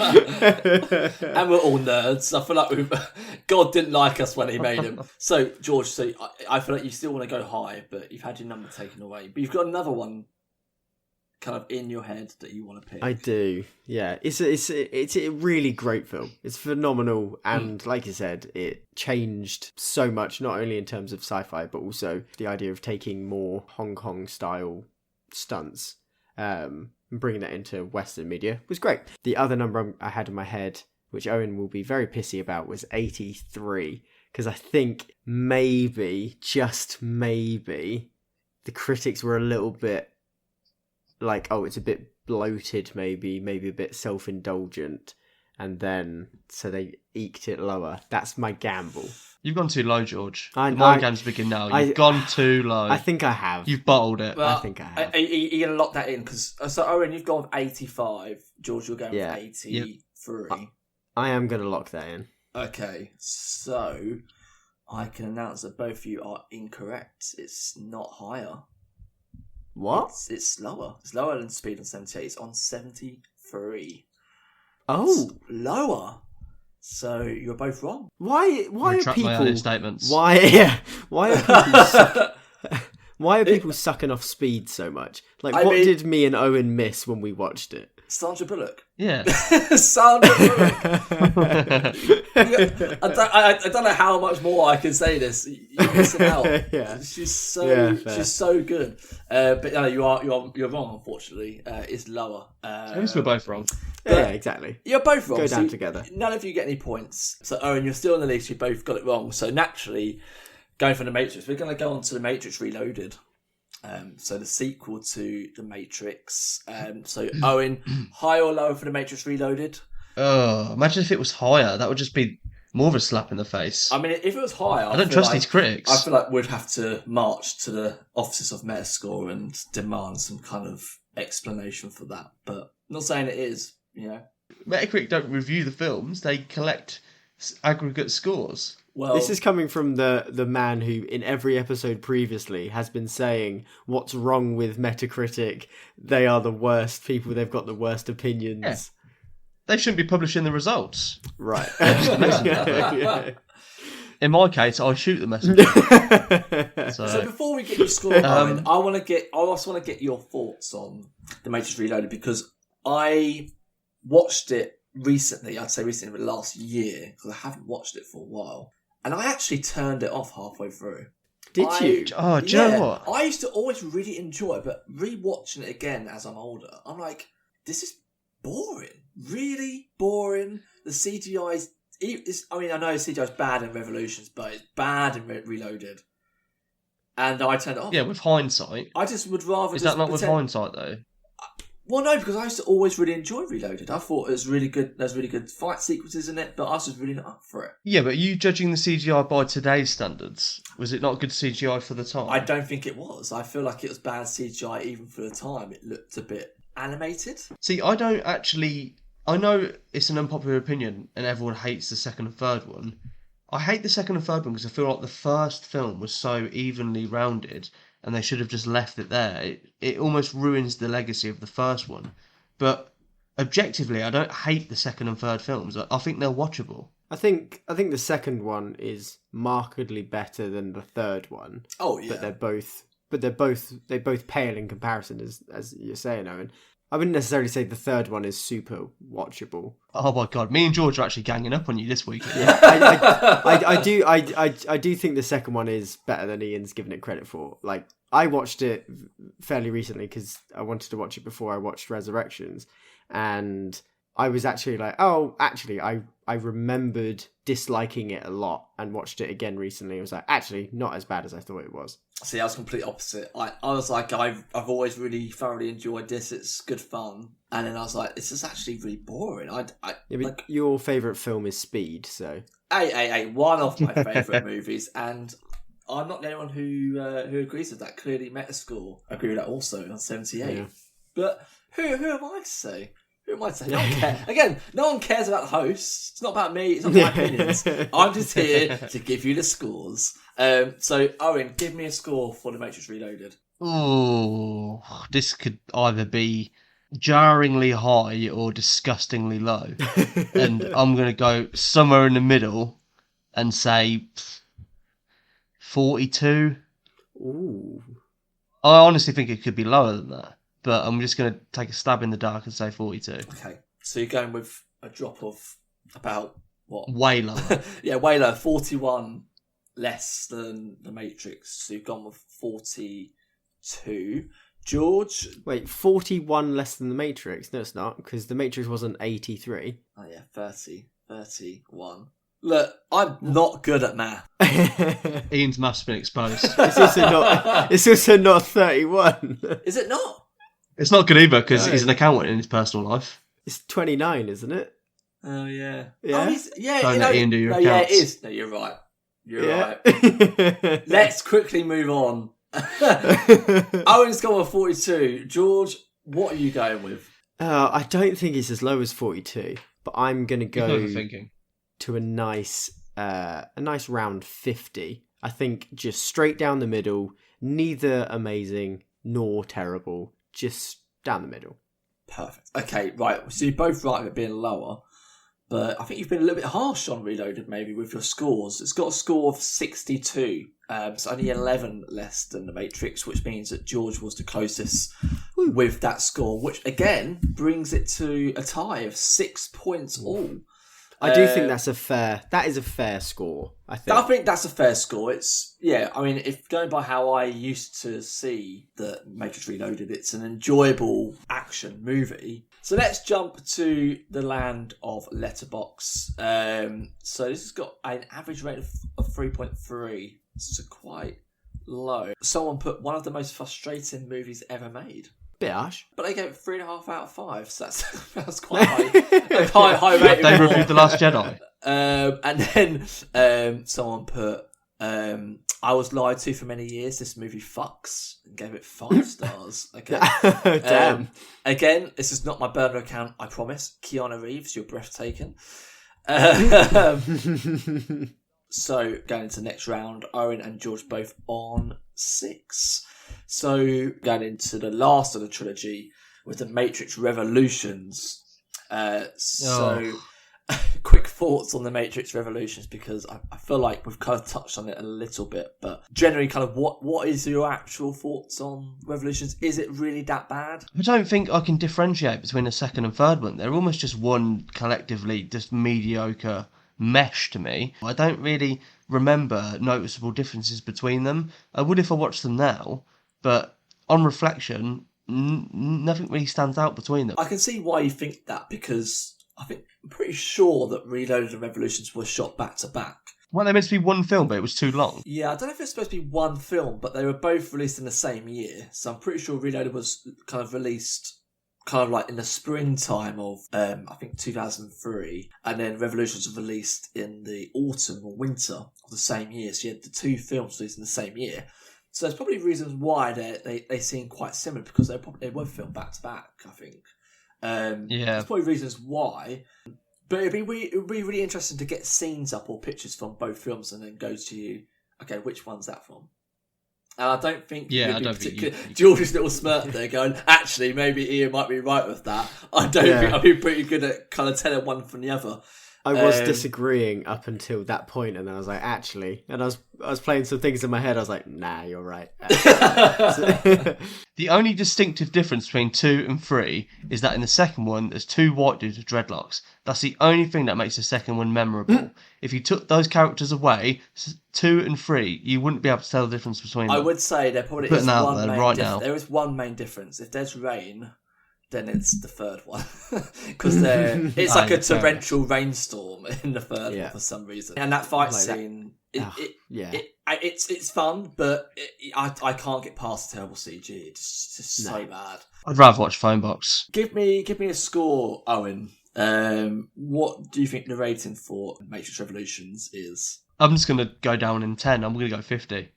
And we're all nerds. I feel like God didn't like us when he made him. So, George, I feel like you still want to go high, but you've had your number taken away. But you've got another one kind of in your head that you want to pick. I do, yeah. It's a really great film. It's phenomenal, and like you said, it changed so much, not only in terms of sci-fi, but also the idea of taking more Hong Kong style stunts and bringing that into Western media was great. The other number I had in my head, which Owen will be very pissy about, was 83, because I think maybe, just maybe, the critics were a little bit like, oh, it's a bit bloated, maybe a bit self-indulgent, and then so they eked it lower. That's my gamble. You've gone too low, George. My game's begin now. You've gone too low. I think I have. You've bottled it. Well, I think I have. Are you going to lock that in? Because so Owen, you've gone with 85. George, you're going with 83. I am going to lock that in. Okay, so I can announce that both of you are incorrect. It's not higher. What? It's lower. It's lower than Speed on 78. It's on 73. Oh, It's lower. So you're both wrong. why are Retract my people? earlier statements. Why are people? Why are people sucking off Speed so much? Like, I what mean- did me and Owen miss when we watched it? Sandra Bullock. Yeah. Sandra Bullock. I don't know how much more I can say this. You're missing out. Yeah. She's Yeah, fair. she's so good. But no, you're wrong. Unfortunately, it's lower. At least we're both wrong. Yeah, exactly. You're both wrong. Go down So together. None of you get any points. So Owen, you're still in the lead. So you both got it wrong. So naturally, going for the Matrix, we're going to go on to the Matrix Reloaded. So the sequel to the Matrix. So Owen, high or low for the Matrix Reloaded? Oh, imagine if it was higher. That would just be more of a slap in the face. I mean, if it was higher, I don't trust these critics. I feel like we'd have to march to the offices of Metascore and demand some kind of explanation for that. But I'm not saying it is, you know. Metacritic don't review the films; they collect aggregate scores. Well, This is coming from the man who, in every episode previously, has been saying what's wrong with Metacritic. They are the worst people. They've got the worst opinions. Yeah. They shouldn't be publishing the results. Right. Yeah. In my case, I shoot the messenger. so before we get your score, Owen, I also want to get your thoughts on the Matrix Reloaded because I watched it recently. I'd say recently, but last year because I haven't watched it for a while, and I actually turned it off halfway through. Did you? Oh, do you know what? I used to always really enjoy it, but rewatching it again as I'm older, I'm like, this is boring. Really boring. The CGI is, I mean, I know CGI is bad in Revolutions, but it's bad in Reloaded. And I turned it off. Yeah, with hindsight. I just would rather. Is just that not with pretend- hindsight, though? Well, no, because I used to always really enjoy Reloaded. I thought it was really good. There's really good fight sequences in it, but I was just really not up for it. Yeah, but are you judging the CGI by today's standards? Was it not good CGI for the time? I don't think it was. I feel like it was bad CGI even for the time. It looked a bit animated. See, I don't actually... I know it's an unpopular opinion and everyone hates the second and third one. I hate the second and third one because I feel like the first film was so evenly rounded and they should have just left it there. It almost ruins the legacy of the first one. But objectively, I don't hate the second and third films. I think they're watchable. I think the second one is markedly better than the third one. Oh yeah, But they both pale in comparison, as you're saying, Owen. I wouldn't necessarily say the third one is super watchable. Oh my god, me and George are actually ganging up on you this weekend. Yeah, I do think the second one is better than Ian's given it credit for. Like, I watched it fairly recently because I wanted to watch it before I watched Resurrections, and I was actually like, oh, actually, I remembered disliking it a lot and watched it again recently. I was like, actually, not as bad as I thought it was. See, I was complete opposite. I was like, I've always really thoroughly enjoyed this. It's good fun. And then I was like, this is actually really boring. Yeah, but like, your favourite film is Speed, so... one of my favourite movies. And I'm not the only one who agrees with that. Clearly, Metascore agree with that also on 78. Yeah. But who am I to say? Who am I to say? No one cares. Again, no one cares about the hosts. It's not about me. It's not my opinions. I'm just here to give you the scores. So, Owen, give me a score for The Matrix Reloaded. Oh, this could either be jarringly high or disgustingly low. And I'm going to go somewhere in the middle and say 42. Ooh. I honestly think it could be lower than that. But I'm just going to take a stab in the dark and say 42. Okay, so you're going with a drop of about, what? Way lower. Yeah, way low. 41 less than The Matrix. So you've gone with 42. George? Wait, 41 less than The Matrix? No, it's not, because The Matrix wasn't 83. Oh yeah, 31. Look, I'm not good at math. Ian's math's been exposed. It's also not 31. Is it not? It's not good either because No. he's an accountant in his personal life. It's 29, isn't it? Oh yeah. Yeah? Oh, yeah. Don't let Ian do your yeah, it accounts. is. No, you're right. You're right. right. Let's quickly move on. Owen's gone with 42. George, what are you going with? I don't think it's as low as 42, but I'm going to Good go... thinking. to a nice round 50. I think just straight down the middle, neither amazing nor terrible, just down the middle. Perfect. Okay, right. So you're both right with it being lower, but I think you've been a little bit harsh on Reloaded maybe with your scores. It's got a score of 62. It's only 11 less than The Matrix, which means that George was the closest with that score, which again brings it to a tie of 6 points all. I do think that is a fair score. I think that's a fair score. If going by how I used to see the Matrix Reloaded, it's an enjoyable action movie. So let's jump to the land of Letterboxd. So this has got an average rate of 3.3. So quite low. Someone put one of the most frustrating movies ever made. Bit harsh. But they gave it 3.5 out of 5, so that's quite high. High rating. They reviewed The Last Jedi. And then someone put, I was lied to for many years. This movie fucks, and gave it 5 stars. Okay. Damn. Again, this is not my burner account, I promise. Keanu Reeves, you're breathtaking. So going into the next round, Owen and George both on 6. So going into the last of the trilogy with the Matrix Revolutions. Quick thoughts on the Matrix Revolutions, because I feel like we've kind of touched on it a little bit, but generally kind of what is your actual thoughts on Revolutions? Is it really that bad? I don't think I can differentiate between the second and third one. They're almost just one collectively just mediocre mesh to me. I don't really remember noticeable differences between them. I would if I watched them now, but on reflection, nothing really stands out between them. I can see why you think that, because I'm pretty sure that Reloaded and Revolutions were shot back to back. Well, they're meant to be one film, but it was too long. Yeah, I don't know if it's supposed to be one film, but they were both released in the same year. So I'm pretty sure Reloaded was kind of released kind of like in the springtime of, 2003. And then Revolutions was released in the autumn or winter of the same year. So you had the two films released in the same year. So there's probably reasons why they seem quite similar, because they were filmed back to back, I think. There's probably reasons why. But it'd be really interesting to get scenes up or pictures from both films and then go to you, okay, which one's that from? And I don't think... George's little smirk there going, actually, maybe Ian might be right with that. I don't think I'd be pretty good at kind of telling one from the other. I was disagreeing up until that point, and then I was like, actually... And I was playing some things in my head, I was like, nah, you're right. The only distinctive difference between 2 and 3 is that in the second one, there's 2 white dudes with dreadlocks. That's the only thing that makes the second one memorable. If you took those characters away, 2 and 3, you wouldn't be able to tell the difference between them. I would say there probably is one main difference. There is one main difference. If there's rain, then it's the third one. Because it's like a torrential rainstorm in the third one for some reason. And that fight scene... It's fun, but I can't get past the terrible CG. It's just so bad. I'd rather watch Phone Box. Give me a score, Owen. What do you think the rating for Matrix Revolutions is? I'm just going to go down in 10. I'm going to go 50.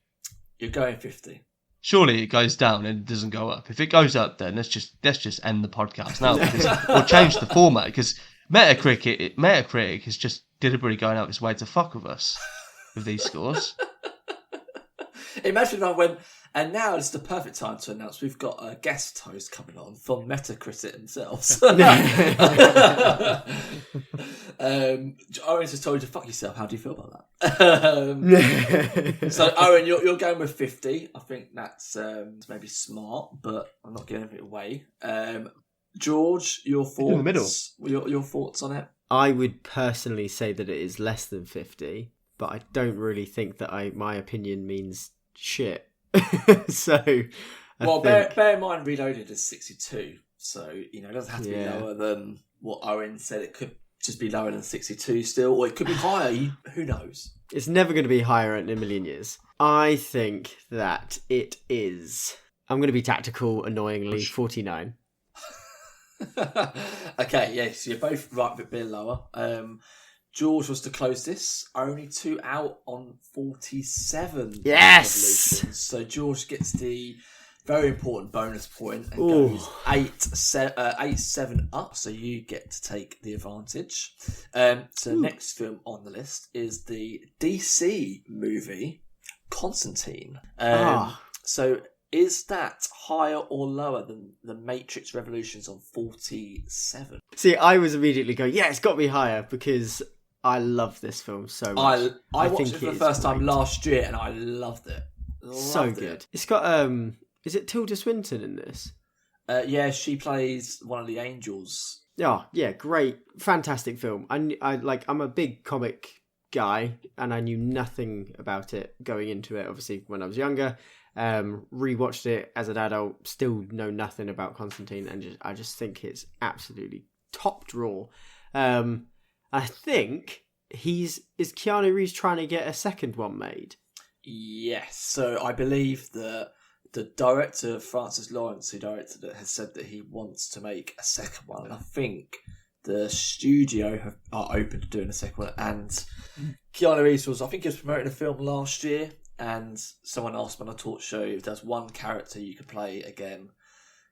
You're going 50. Surely it goes down and it doesn't go up. If it goes up, then let's just end the podcast now, because we'll change the format. Because Metacritic is just deliberately going out its way to fuck with us with these scores. Imagine if I went, and now it's the perfect time to announce we've got a guest host coming on from Metacritic themselves. Owen just told you to fuck yourself. How do you feel about that? So, Owen, you're going with 50. I think that's maybe smart, but I'm not giving it away. George, your thoughts? In the middle. Your thoughts on it? I would personally say that it is less than 50, but I don't really think that my opinion means shit. So, bear in mind, Reloaded is 62, so it doesn't have to be lower than what Owen said. It could just be lower than 62 still, or it could be higher. Who knows? It's never going to be higher in a million years. I think that it is. I'm going to be tactical, annoyingly, 49. Okay, yes, you're both right with being lower. George was the closest, only 2 out on 47. Yes! So George gets the very important bonus point and Ooh. goes 8-7 up, so you get to take the advantage. So the next film on the list is the DC movie Constantine. So is that higher or lower than The Matrix Revolutions on 47? See, I was immediately going, yeah, it's got to be higher because I love this film so much. I watched think it for the it's first time great. last year and I loved it. So good. It's got is it Tilda Swinton in this? Yeah, she plays one of the angels. Oh, yeah, great, fantastic film. I'm a big comic guy, and I knew nothing about it going into it. Obviously, when I was younger, rewatched it as an adult, still know nothing about Constantine, and I just think it's absolutely top drawer. I think is Keanu Reeves trying to get a second one made. Yes, so I believe that the director, Francis Lawrence, who directed it, has said that he wants to make a second one. And I think the studio are open to doing a second one. And Keanu Reeves was promoting a film last year, and someone asked him on a talk show if there's one character you could play again,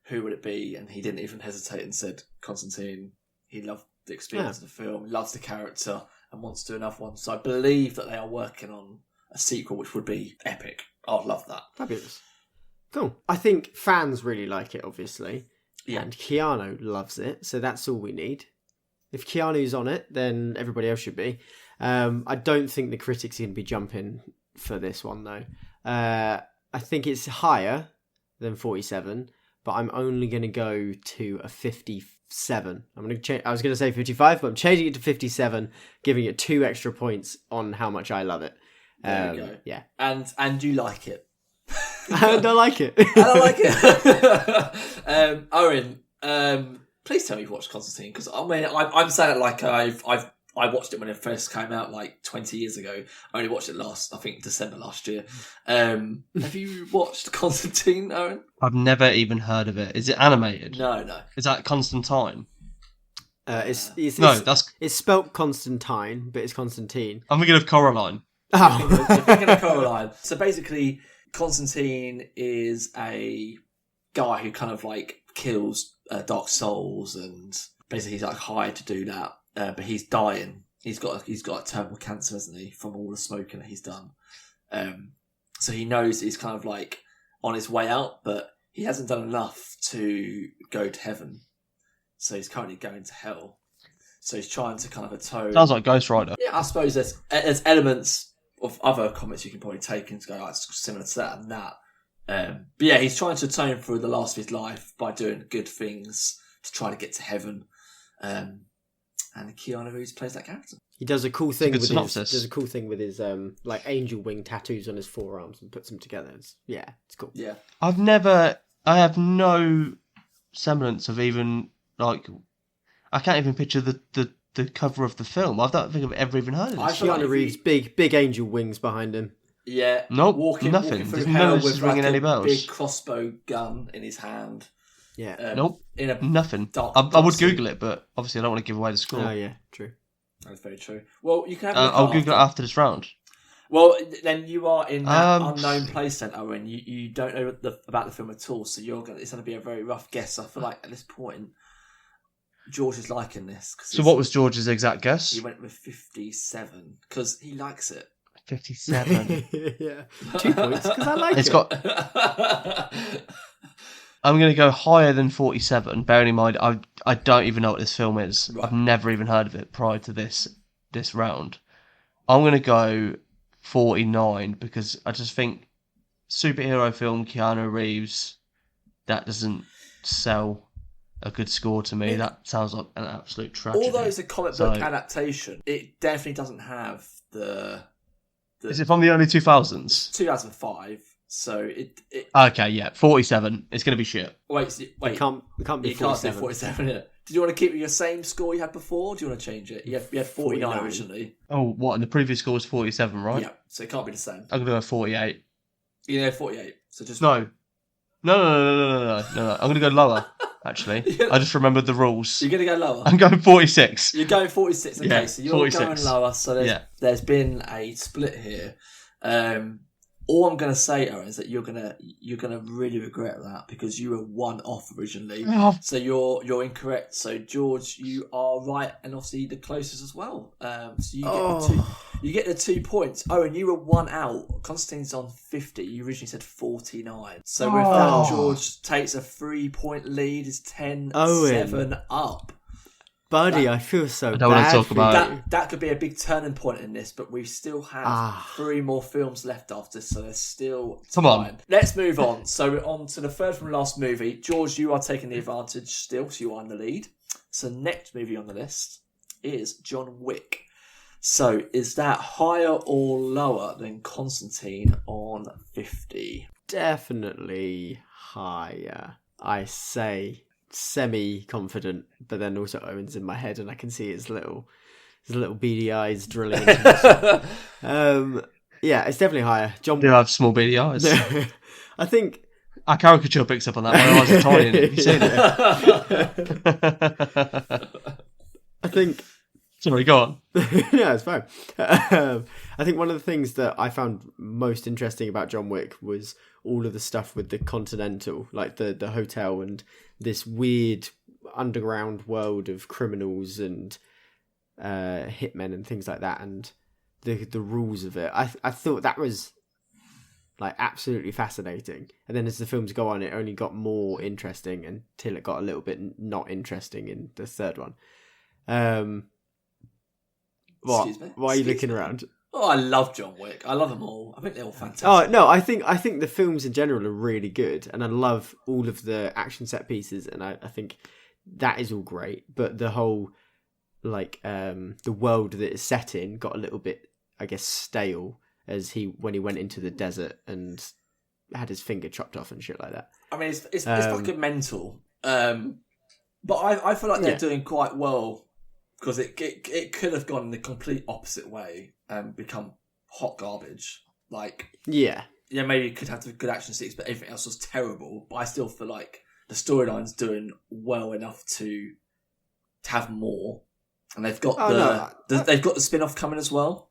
who would it be? And he didn't even hesitate and said Constantine. He loved the experience of the film, loves the character, and wants to do another one. So I believe that they are working on a sequel, which would be epic. I'd love that. Fabulous. Cool. I think fans really like it, obviously. Yeah. And Keanu loves it, so that's all we need. If Keanu's on it, then everybody else should be. I don't think the critics are going to be jumping for this one, though. I think it's higher than 47, but I'm only going to go to a 57. I was going to say 55, but I'm changing it to 57, giving it 2 extra points on how much I love it. There you go. Yeah. And you like it. I don't like it. I don't like it. Owen, please tell me you've watched Constantine, because I mean, I'm saying it like I watched it when it first came out like 20 years ago. I only watched it December last year. Have you watched Constantine, Owen? I've never even heard of it. Is it animated? No. Is that Constantine? It's spelt Constantine, but it's Constantine. I'm thinking of Coraline. Oh. You're thinking of Coraline. So basically, Constantine is a guy who kind of like kills dark souls, and basically he's like hired to do that. But he's dying. He's got terminal cancer, hasn't he, from all the smoking that he's done. So he knows he's kind of like on his way out, but he hasn't done enough to go to heaven. So he's currently going to hell. So he's trying to kind of atone. Sounds like Ghost Rider. Yeah, I suppose there's elements of other comics you can probably take and go, oh, it's similar to that and that. But yeah, he's trying to atone for the loss of his life by doing good things to try to get to heaven. And Keanu Reeves plays that character. He does a cool thing with his like angel wing tattoos on his forearms and puts them together. It's cool. Yeah. I have no semblance of even like, I can't even picture the cover of the film. I don't think I've ever even heard of this. Keanu Reeves, big angel wings behind him. Yeah. Nope, walking nothing. through There's hell no with ringing like any a bells. big crossbow gun in his hand. Yeah. Nope. In a nothing. dark I would suit. Google it, but obviously I don't want to give away the score. Oh yeah, true. That's very true. Well, you can have a look I'll Google it after this round. Well, then you are in that unknown place centre, and you don't know about the film at all, so it's going to be a very rough guess. I feel like at this point, George is liking this. So what was George's exact guess? He went with 57 because he likes it. 57. Yeah, 2 points because I like It's it. got. I'm going to go higher than 47. Bearing in mind, I don't even know what this film is. Right. I've never even heard of it prior to this round. I'm going to go 49 because I just think superhero film, Keanu Reeves, that doesn't sell a good score to me. That sounds like an absolute tragedy. Although it's a comic book adaptation, it definitely doesn't have the Is it from the early 2000s? 2005. So it Okay, yeah, 47. It's going to be shit. wait. It can't be You can't say 47. 47. Yeah. Did you want to keep your same score you had before? Or do you want to change it? You had 49 49. originally. Oh, what? And the previous score was 47, right? Yeah, so it can't be the same. I'm going to go 48. You know, 48. So just No. No. I'm going to go lower, actually. I just remembered the rules. You're going to go lower. I'm going 46. You're going 46. Okay, Yeah, so you're 46. going lower. So there's been a split here. All I'm going to say, Owen, is that you're gonna really regret that because you were 1 off originally. Oh. So you're incorrect. So George, you are right, and obviously the closest as well. So you get the 2 points. Owen, you were 1 out. Constantine's on 50. You originally said 49. So with that, George takes a 3-point lead. Is 10-7 up. Buddy, I feel so bad. I don't want to talk about it. That could be a big turning point in this, but we still have 3 more films left after, so there's still time. Come on. Let's move on. So we're on to the third from last movie. George, you are taking the advantage still, so you are in the lead. So next movie on the list is John Wick. So is that higher or lower than Constantine on 50? Definitely higher. I say semi-confident, but then also Owen's in my head and I can see his little beady eyes drilling into yeah, it's definitely higher. John I do have small beady eyes. I think our caricature picks up on that. My eyes are tiny. Have you seen it? I think Sorry, go on. yeah, it's fine. I think one of the things that I found most interesting about John Wick was all of the stuff with the Continental, like the hotel and this weird underground world of criminals and hitmen and things like that, and the rules of it. I thought that was like absolutely fascinating. And then as the films go on, it only got more interesting until it got a little bit not interesting in the third one. What? Why are you looking around? Oh, I love John Wick. I love them all. I think they're all fantastic. Oh no, I think the films in general are really good, and I love all of the action set pieces, and I think that is all great. But the whole like the world that it's set in got a little bit, I guess, stale when he went into the desert and had his finger chopped off and shit like that. I mean, it's fucking mental. But I feel like they're doing quite well. Because it could have gone in the complete opposite way and become hot garbage. Like, maybe you could have the good action scenes, but everything else was terrible. But I still feel like the storyline's doing well enough to have more, and they've got they've got the spin-off coming as well.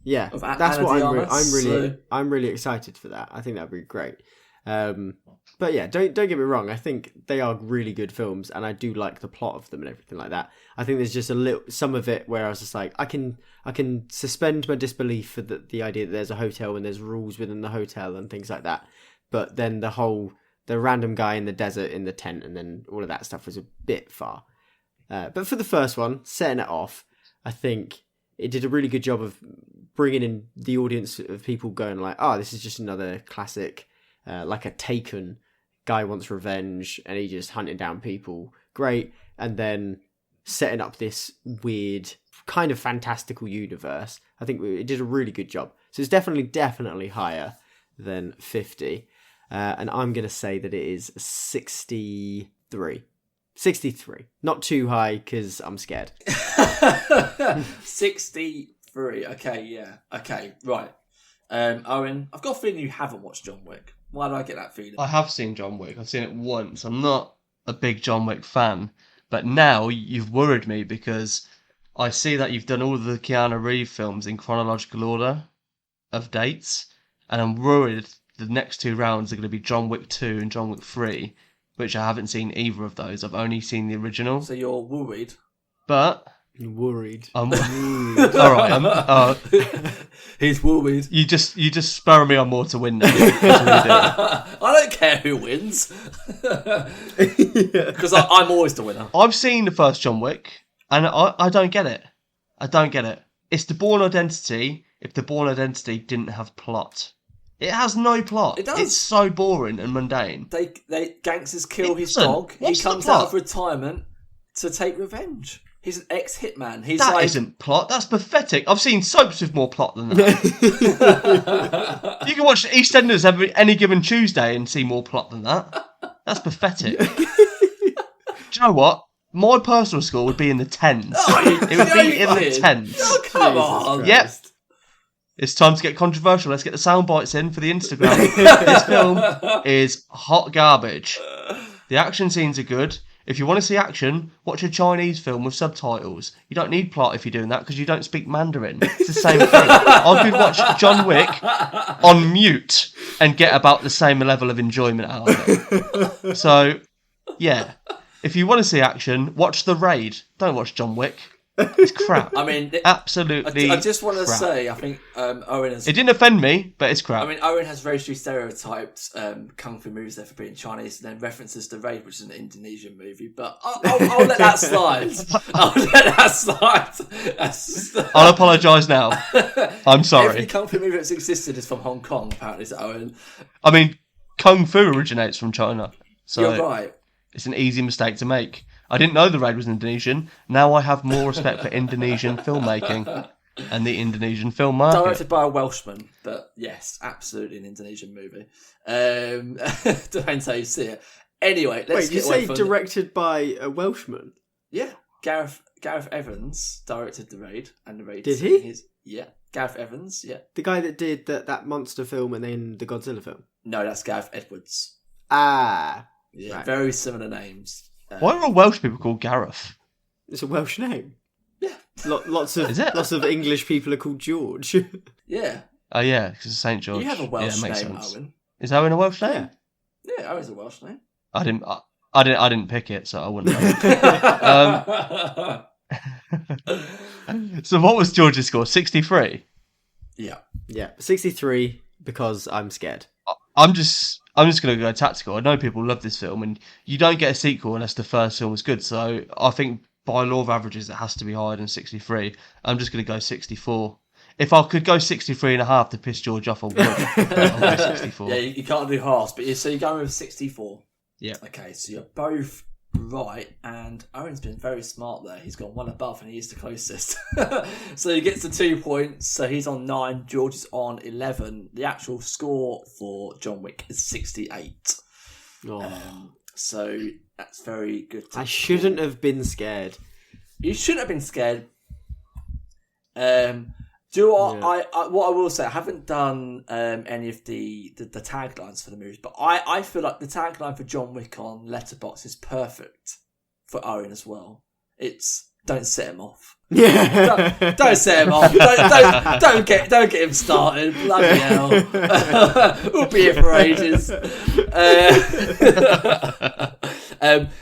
Yeah, that's what I'm really excited for that. I think that'd be great. But yeah, don't get me wrong. I think they are really good films, and I do like the plot of them and everything like that. I think there's just some of it where I was just like, I can suspend my disbelief for the idea that there's a hotel and there's rules within the hotel and things like that. But then the random guy in the desert in the tent and then all of that stuff was a bit far. But for the first one, setting it off, I think it did a really good job of bringing in the audience of people going like, oh, this is just another classic. Like a Taken, guy wants revenge and he just hunting down people. Great. And then setting up this weird kind of fantastical universe. I think it did a really good job. So it's definitely higher than 50. And I'm going to say that it is 63. 63. Not too high because I'm scared. 63. Okay, yeah. Okay, right. Owen, I've got a feeling you haven't watched John Wick. Why do I get that feeling? I have seen John Wick. I've seen it once. I'm not a big John Wick fan, but now you've worried me because I see that you've done all of the Keanu Reeves films in chronological order of dates, and I'm worried the next 2 rounds are going to be John Wick 2 and John Wick 3, which I haven't seen either of those. I've only seen the original. So you're worried? But you're worried. I'm worried. All right. He's worried. You just spur me on more to win now. I don't care who wins. Because I'm always the winner. I've seen the first John Wick, and I don't get it. I don't get it. It's the Bourne Identity if the Bourne Identity didn't have plot. It has no plot. It does. It's so boring and mundane. They gangsters kill his dog. He comes out of retirement to take revenge. He's an ex-hitman. That isn't plot. That's pathetic. I've seen soaps with more plot than that. You can watch EastEnders any given Tuesday and see more plot than that. That's pathetic. Do you know what? My personal score would be in the 10s. It would be in the 10s. Oh, come on. Yep. It's time to get controversial. Let's get the sound bites in for the Instagram. This film is hot garbage. The action scenes are good. If you want to see action, watch a Chinese film with subtitles. You don't need plot if you're doing that because you don't speak Mandarin. It's the same thing. I could watch John Wick on mute and get about the same level of enjoyment out of it. So, yeah. If you want to see action, watch The Raid. Don't watch John Wick. It's crap. I mean, absolutely. I just want to crap. say, I think Owen has. It didn't offend me, but it's crap. I mean, Owen has racially stereotyped kung fu movies there for being Chinese, and then references The Raid, which is an Indonesian movie. But I'll let that slide. I'll let that slide. I'll apologise now. I'm sorry. Every kung fu movie that's existed is from Hong Kong, apparently, is Owen. I mean, kung fu originates from China, so You're right. It's an easy mistake to make. I didn't know The Raid was Indonesian. Now I have more respect for Indonesian filmmaking and the Indonesian film market. Directed by a Welshman, but yes, absolutely an Indonesian movie. Depends how you see it. Anyway, let's Wait, you say directed by a Welshman? Yeah, Gareth Evans directed The Raid, and The Raid. Did he? Yeah, Gareth Evans. Yeah, the guy that did that monster film and then the Godzilla film. No, that's Gareth Edwards. Ah, yeah, right. Very similar names. Why are all Welsh people called Gareth? It's a Welsh name. Yeah, lots of English people are called George. Yeah. Oh yeah, because it's St George. You have a Welsh name, sense. Owen. Is Owen a Welsh name? Yeah, Owen's a Welsh name. I didn't pick it, so I wouldn't know. So what was George's score? 63. Yeah. 63 because I'm scared. I'm just going to go tactical. I know people love this film, and you don't get a sequel unless the first film was good. So I think by law of averages, it has to be higher than 63. I'm just going to go 64. If I could go 63 and a half to piss George off, I would. I'll go 64. Yeah, you can't do halves, but so you're going with 64. Yeah. Okay, so you're both right, and Owen's been very smart there. He's got one above, and he is the closest. So he gets the 2 points. So he's on 9. George is on 11. The actual score for John Wick is 68. So that's very good. I shouldn't have been scared. You shouldn't have been scared. What I will say, I haven't done any of the taglines for the movies, but I feel like the tagline for John Wick on Letterboxd is perfect for Owen as well. It's don't set him off. Yeah. Don't set him off. Don't get him started. Bloody hell. We'll be here for ages.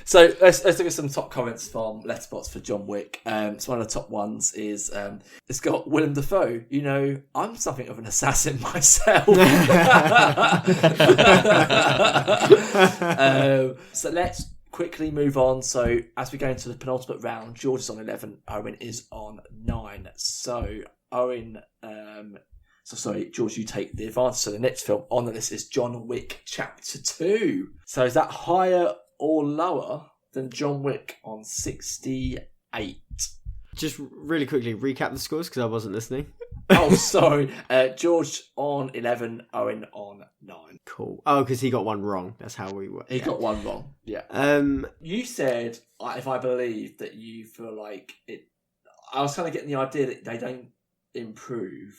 So let's look at some top comments from Letterboxd for John Wick. So one of the top ones is it's got Willem Dafoe. You know, I'm something of an assassin myself. So let's quickly move on. So as we go into the penultimate round, George is on 11, Owen is on 9. So Owen, George, you take the advantage. So the next film on the list is John Wick Chapter 2. So is that higher or lower than John Wick on 68? Just really quickly recap the scores because I wasn't listening. Oh, sorry. George on 11, Owen on 9. Cool. Oh, because he got one wrong. That's how we were. He got one wrong. Yeah. You said, if I believe, that you feel like it. I was kind of getting the idea that they don't improve.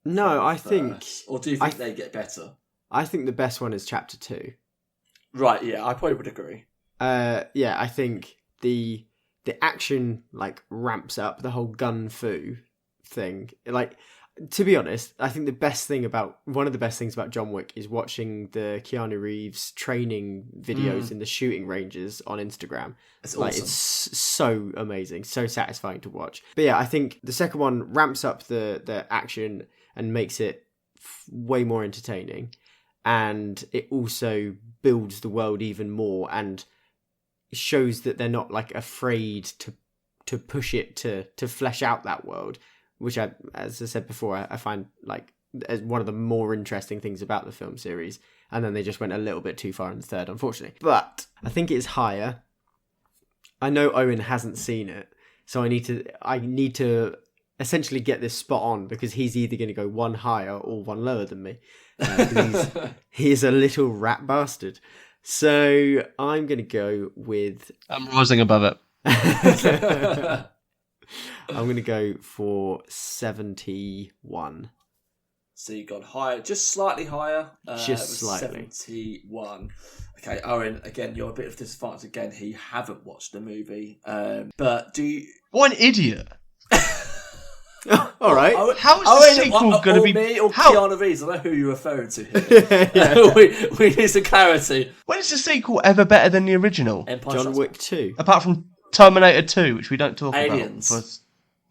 No, I think. Or do you think they get better? I think the best one is Chapter 2. Right. Yeah, I probably would agree. Yeah, I think the action like ramps up, the whole gun fu thing. Like, to be honest, I think one of the best things about John Wick is watching the Keanu Reeves training videos in the shooting ranges on Instagram. It's like awesome. It's so amazing, so satisfying to watch. But yeah, I think the second one ramps up the action and makes it way more entertaining, and it also builds the world even more and shows that they're not like afraid to push it to flesh out that world, which as I said before, I find like as one of the more interesting things about the film series. And then they just went a little bit too far in the third, unfortunately. But I think it's higher. I know Owen hasn't seen it, so I need to essentially get this spot on, because he's either going to go one higher or one lower than me. He's a little rat bastard. So I'm going to go with... I'm rising above it. I'm going to go for 71. So you got higher, just slightly higher. Just slightly. 71. Okay, Owen, again, you're a bit of disadvantage again. He haven't watched the movie. But do you... What an idiot! All right. How is the sequel going to be... Me or Keanu Reeves? I don't know who you're referring to here. we need some clarity. When is the sequel ever better than the original? John Wick 2. Apart from Terminator 2, which we don't talk Aliens. about for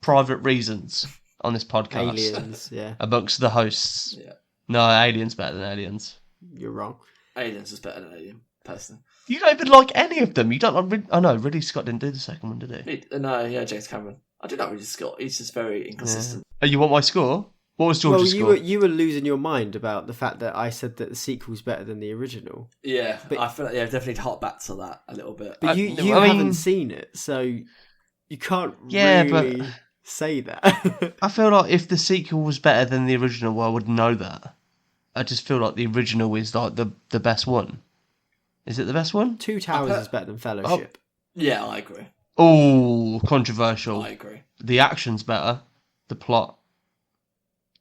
private reasons on this podcast. Aliens, yeah. Amongst the hosts. Yeah. No, Aliens better than Aliens. You're wrong. Aliens is better than Alien, personally. You don't even like any of them. You don't like... Oh no, Ridley Scott didn't do the second one, did he? No, yeah, James Cameron. I do not really Scott. He's just very inconsistent. Oh, you want my score? What was George's score? You were losing your mind about the fact that I said that the sequel's better than the original. Yeah, But- I feel like definitely hark back to that a little bit. But you haven't seen it, so you can't really say that. I feel like if the sequel was better than the original, well, I would know that. I just feel like the original is like the best one. Is it the best one? Two Towers is better than Fellowship. Yeah, I agree. Oh, controversial. I agree. The action's better. The plot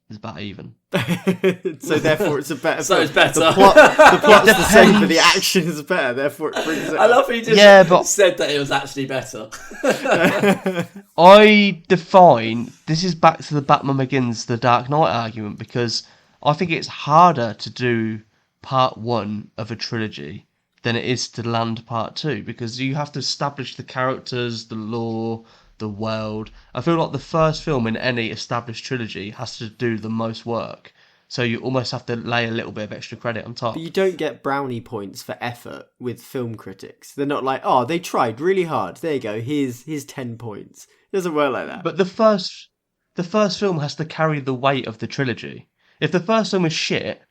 is about even. So therefore it's a better So it's better. The plot's the same, but the action is better, therefore it brings it I love how you just said that it was actually better. I define... This is back to the Batman Begins, the Dark Knight argument, because I think it's harder to do part one of a trilogy than it is to land part two, because you have to establish the characters, the lore, the world. I feel like the first film in any established trilogy has to do the most work, so you almost have to lay a little bit of extra credit on top. But you don't get brownie points for effort with film critics. They're not like, oh, they tried really hard. There you go. Here's 10 points. It doesn't work like that. But the first film has to carry the weight of the trilogy. If the first film is shit,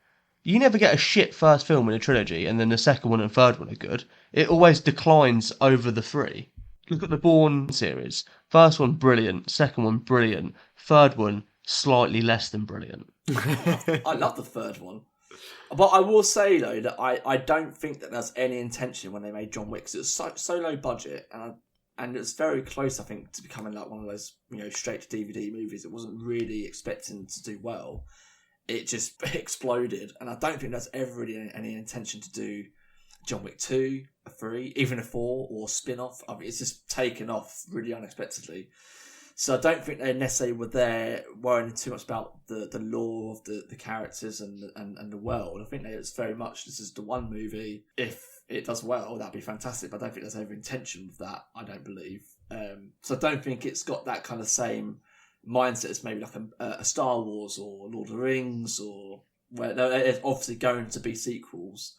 you never get a shit first film in a trilogy, and then the second one and third one are good. It always declines over the three. Look at the Bourne series. First one, brilliant. Second one, brilliant. Third one, slightly less than brilliant. I love the third one. But I will say, though, that I don't think that there's any intention when they made John Wick, because it was so low budget, and it was very close, I think, to becoming like one of those, straight to DVD movies. It wasn't really expecting to do well. It just exploded, and I don't think there's ever really any intention to do John Wick 2, a 3, even a 4, or spin-off. I mean, it's just taken off really unexpectedly. So I don't think they necessarily were there worrying too much about the lore of the characters and the world. I think that it's very much, this is the one movie. If it does well, that'd be fantastic. But I don't think there's ever intention of that, I don't believe. So I don't think it's got that kind of same mindset as maybe like a Star Wars or Lord of the Rings, or where there's obviously going to be sequels.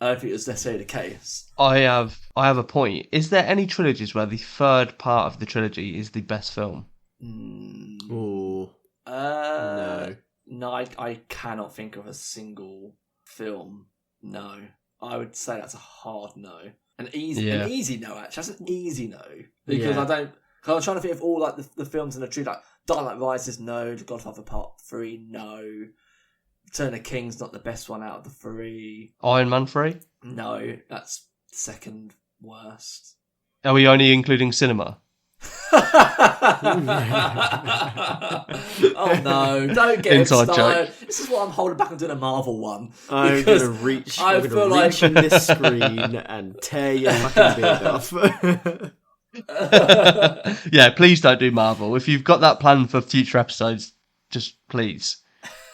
I don't think it was necessarily the case. I have a point. Is there any trilogies where the third part of the trilogy is the best film? Ooh. No. No, I cannot think of a single film. No. I would say that's a hard no. An easy no, actually. That's an easy no. Because I'm trying to think of all like the films in the trilogy, like Dark Knight Rises, no. The Godfather Part 3, no. Return of King's not the best one out of the three. Iron Man 3? No, that's second worst. Are we only including cinema? Oh no, don't get Inside started. joke. This is what I'm holding back on doing a Marvel one. I'm going to reach in this screen and tear your fucking beard off. Yeah, please don't do Marvel. If you've got that planned for future episodes, just please.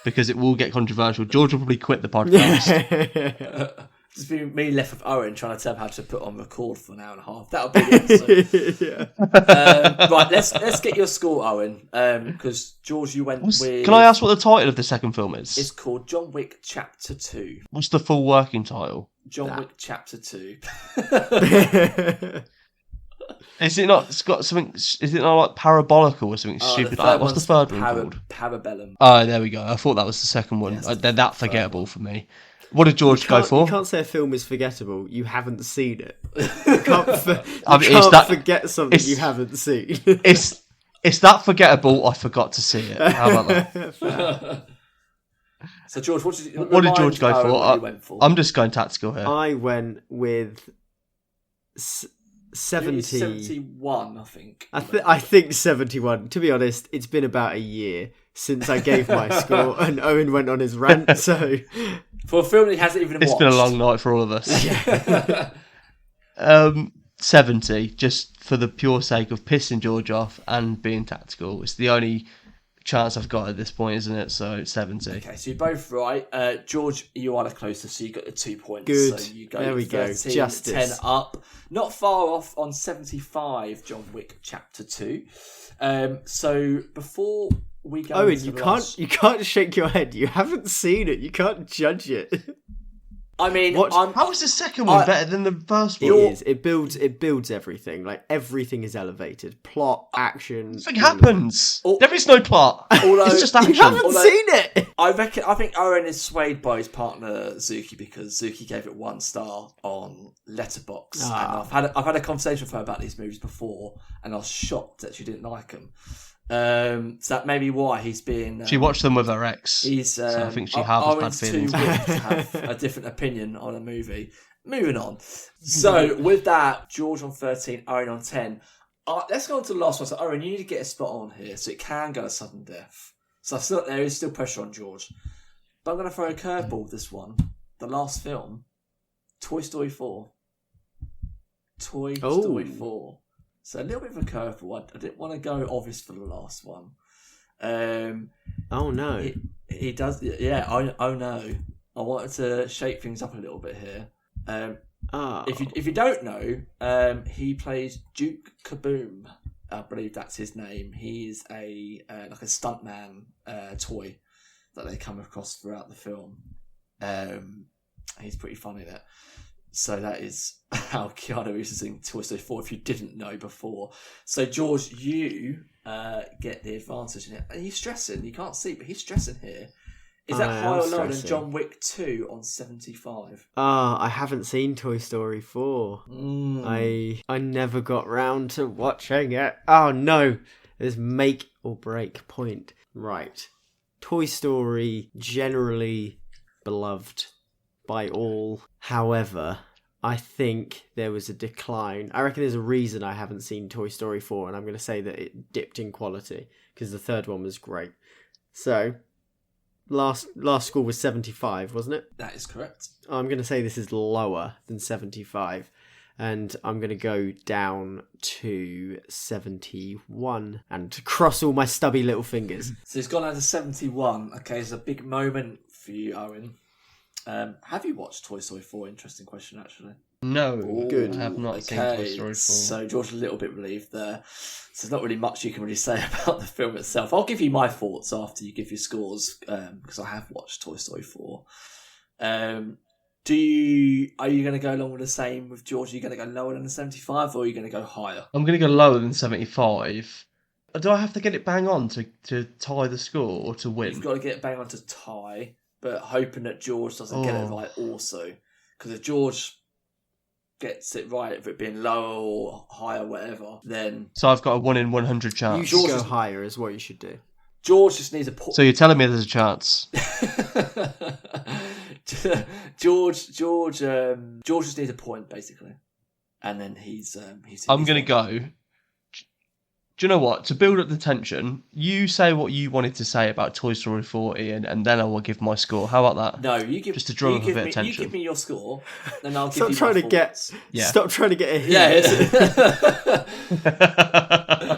Because it will get controversial. George will probably quit the podcast. Just be me left with Owen trying to tell him how to put on record for an hour and a half. That'll be the episode. Right, let's get your score, Owen. Because George, you went with. Can I ask what the title of the second film is? It's called John Wick Chapter 2. What's the full working title? John Wick Chapter 2. Is it not? It's got something. Is it not like parabolical or something stupid? What's the third one called? Parabellum. Oh, there we go. I thought that was the second one. Yes, They're that forgettable for me. What did George go for? You can't say a film is forgettable. You haven't seen it. You can't forget something you haven't seen. It's that forgettable. I forgot to see it. How about that? So George, what did George go for? Went for? I'm just going tactical here. I went with 70. 71, I think. I think 71. To be honest, it's been about a year since I gave my score, and Owen went on his rant. So for a film that he hasn't even watched. It's been a long night for all of us. 70, just for the pure sake of pissing George off and being tactical. It's the only chance I've got at this point, isn't it? So 70. Okay, so you're both right. George, you are the closest, so you got the 2 points. Good. So you go There we 13, go. Justice. 10 up. Not far off on 75, John Wick Chapter 2. So before we go Owen, into you the can't last... you can't shake your head. You haven't seen it. You can't judge it. I mean, how is the second one better than the first one? It is. It builds everything. Like everything is elevated. Plot, action. Nothing happens. There is no plot. It's just action. You haven't seen it. I think Owen is swayed by his partner Zuki because Zuki gave it 1 star on Letterboxd, and I've had a conversation with her about these movies before, and I was shocked that she didn't like them. So that may be why he's been. She watched them with her ex. So I think she harbours bad feelings. Too weak to have a different opinion on a movie. Moving on. So with that, George on 13, Owen on 10. Let's go on to the last one. So Owen, you need to get a spot on here, so it can go to sudden death. So there is still pressure on George, but I'm going to throw a curveball with this one. The last film, Toy Story 4. Toy Story 4. So a little bit of a curveball. I didn't want to go obvious for the last one. Oh no. He does. Yeah. Oh no. I wanted to shake things up a little bit here. If you don't know, he plays Duke Kaboom. I believe that's his name. He's a like a stuntman toy that they come across throughout the film. He's pretty funny there. So that is how Keanu Reeves is in Toy Story 4, if you didn't know before. So, George, you get the advantage in it. And he's stressing. You can't see, but he's stressing here. Is that higher or lower than John Wick 2 on 75? I haven't seen Toy Story 4. I never got round to watching it. Oh, no. There's make or break point. Right. Toy Story, generally beloved by all. However, I think there was a decline. I reckon there's a reason I haven't seen Toy Story 4, and I'm going to say that it dipped in quality because the third one was great. So, last score was 75, wasn't it? That is correct. I'm going to say this is lower than 75, and I'm going to go down to 71 and cross all my stubby little fingers. So he's gone down to 71. Okay, it's a big moment for you, Owen. Have you watched Toy Story 4? Interesting question, actually. No, good. I have not seen Toy Story 4. So George's a little bit relieved there. So there's not really much you can really say about the film itself. I'll give you my thoughts after you give your scores, because I have watched Toy Story 4. Are you going to go along with the same with George? Are you going to go lower than the 75, or are you going to go higher? I'm going to go lower than 75. Do I have to get it bang on to tie the score or to win? You've got to get it bang on to tie, but hoping that George doesn't get it right also. Because if George gets it right, if it being lower or higher, whatever, then... So I've got a 1 in 100 chance. You should go higher is what you should do. George just needs a... So you're telling me there's a chance? George just needs a point, basically. And then he's I'm going to go... Do you know what? To build up the tension, you say what you wanted to say about Toy Story 4, Ian, and then I will give my score. How about that? No, you give... Just to drum up a bit of tension. You give me your score, then I'll give Stop you trying my to get... Yeah. Stop trying to get a hint. Yeah.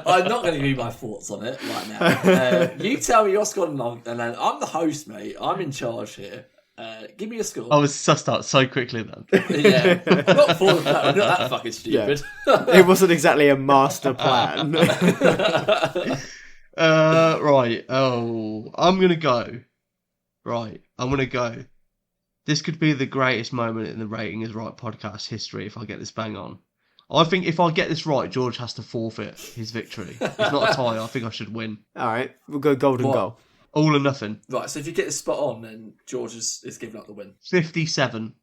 I'm not going to give you my thoughts on it right now. You tell me your score, and then I'm the host, mate. I'm in charge here. Give me a score. I was sussed out so quickly then. Yeah. I'm not falling that. I'm not that fucking stupid. Yeah. It wasn't exactly a master plan. Right. Oh, I'm going to go. Right. I'm going to go. This could be the greatest moment in the Rating is Right podcast history if I get this bang on. I think if I get this right, George has to forfeit his victory. It's not a tie. I think I should win. All right. We'll go golden goal. All or nothing. Right, so if you get this spot on, then George is giving up the win. 57.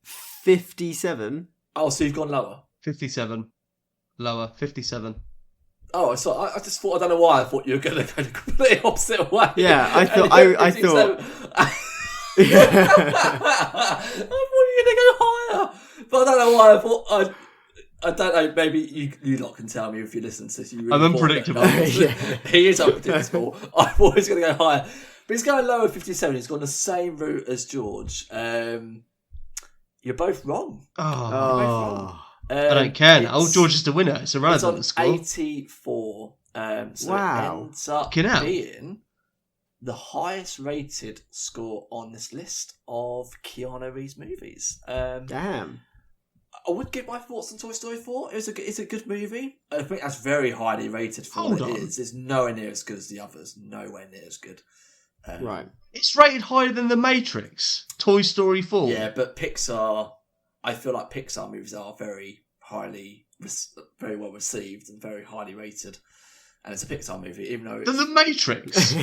57? Oh, so you've gone lower? 57. Lower. 57. Oh, so I just thought, I don't know why, I thought you were going to go the complete opposite way. Yeah, I thought... I thought you were going to go higher. But I don't know why, I don't know. Maybe you lot can tell me if you listen to this. I'm unpredictable. He is unpredictable. I'm always going to go higher, but he's going lower. 57. He's gone the same route as George. You're both wrong. I don't care now. Oh, George is the winner. It's irrelevant. It's on 84. So it ends up being the highest rated score on this list of Keanu Reeves movies. Damn. I would give my thoughts on Toy Story 4. It's a good movie. I think that's very highly rated for what it is. It's nowhere near as good as the others. Nowhere near as good. Right. It's rated higher than The Matrix, Toy Story 4. Yeah, but Pixar... I feel like Pixar movies are very well received and very highly rated. And it's a Pixar movie, even though it's... Than The Matrix?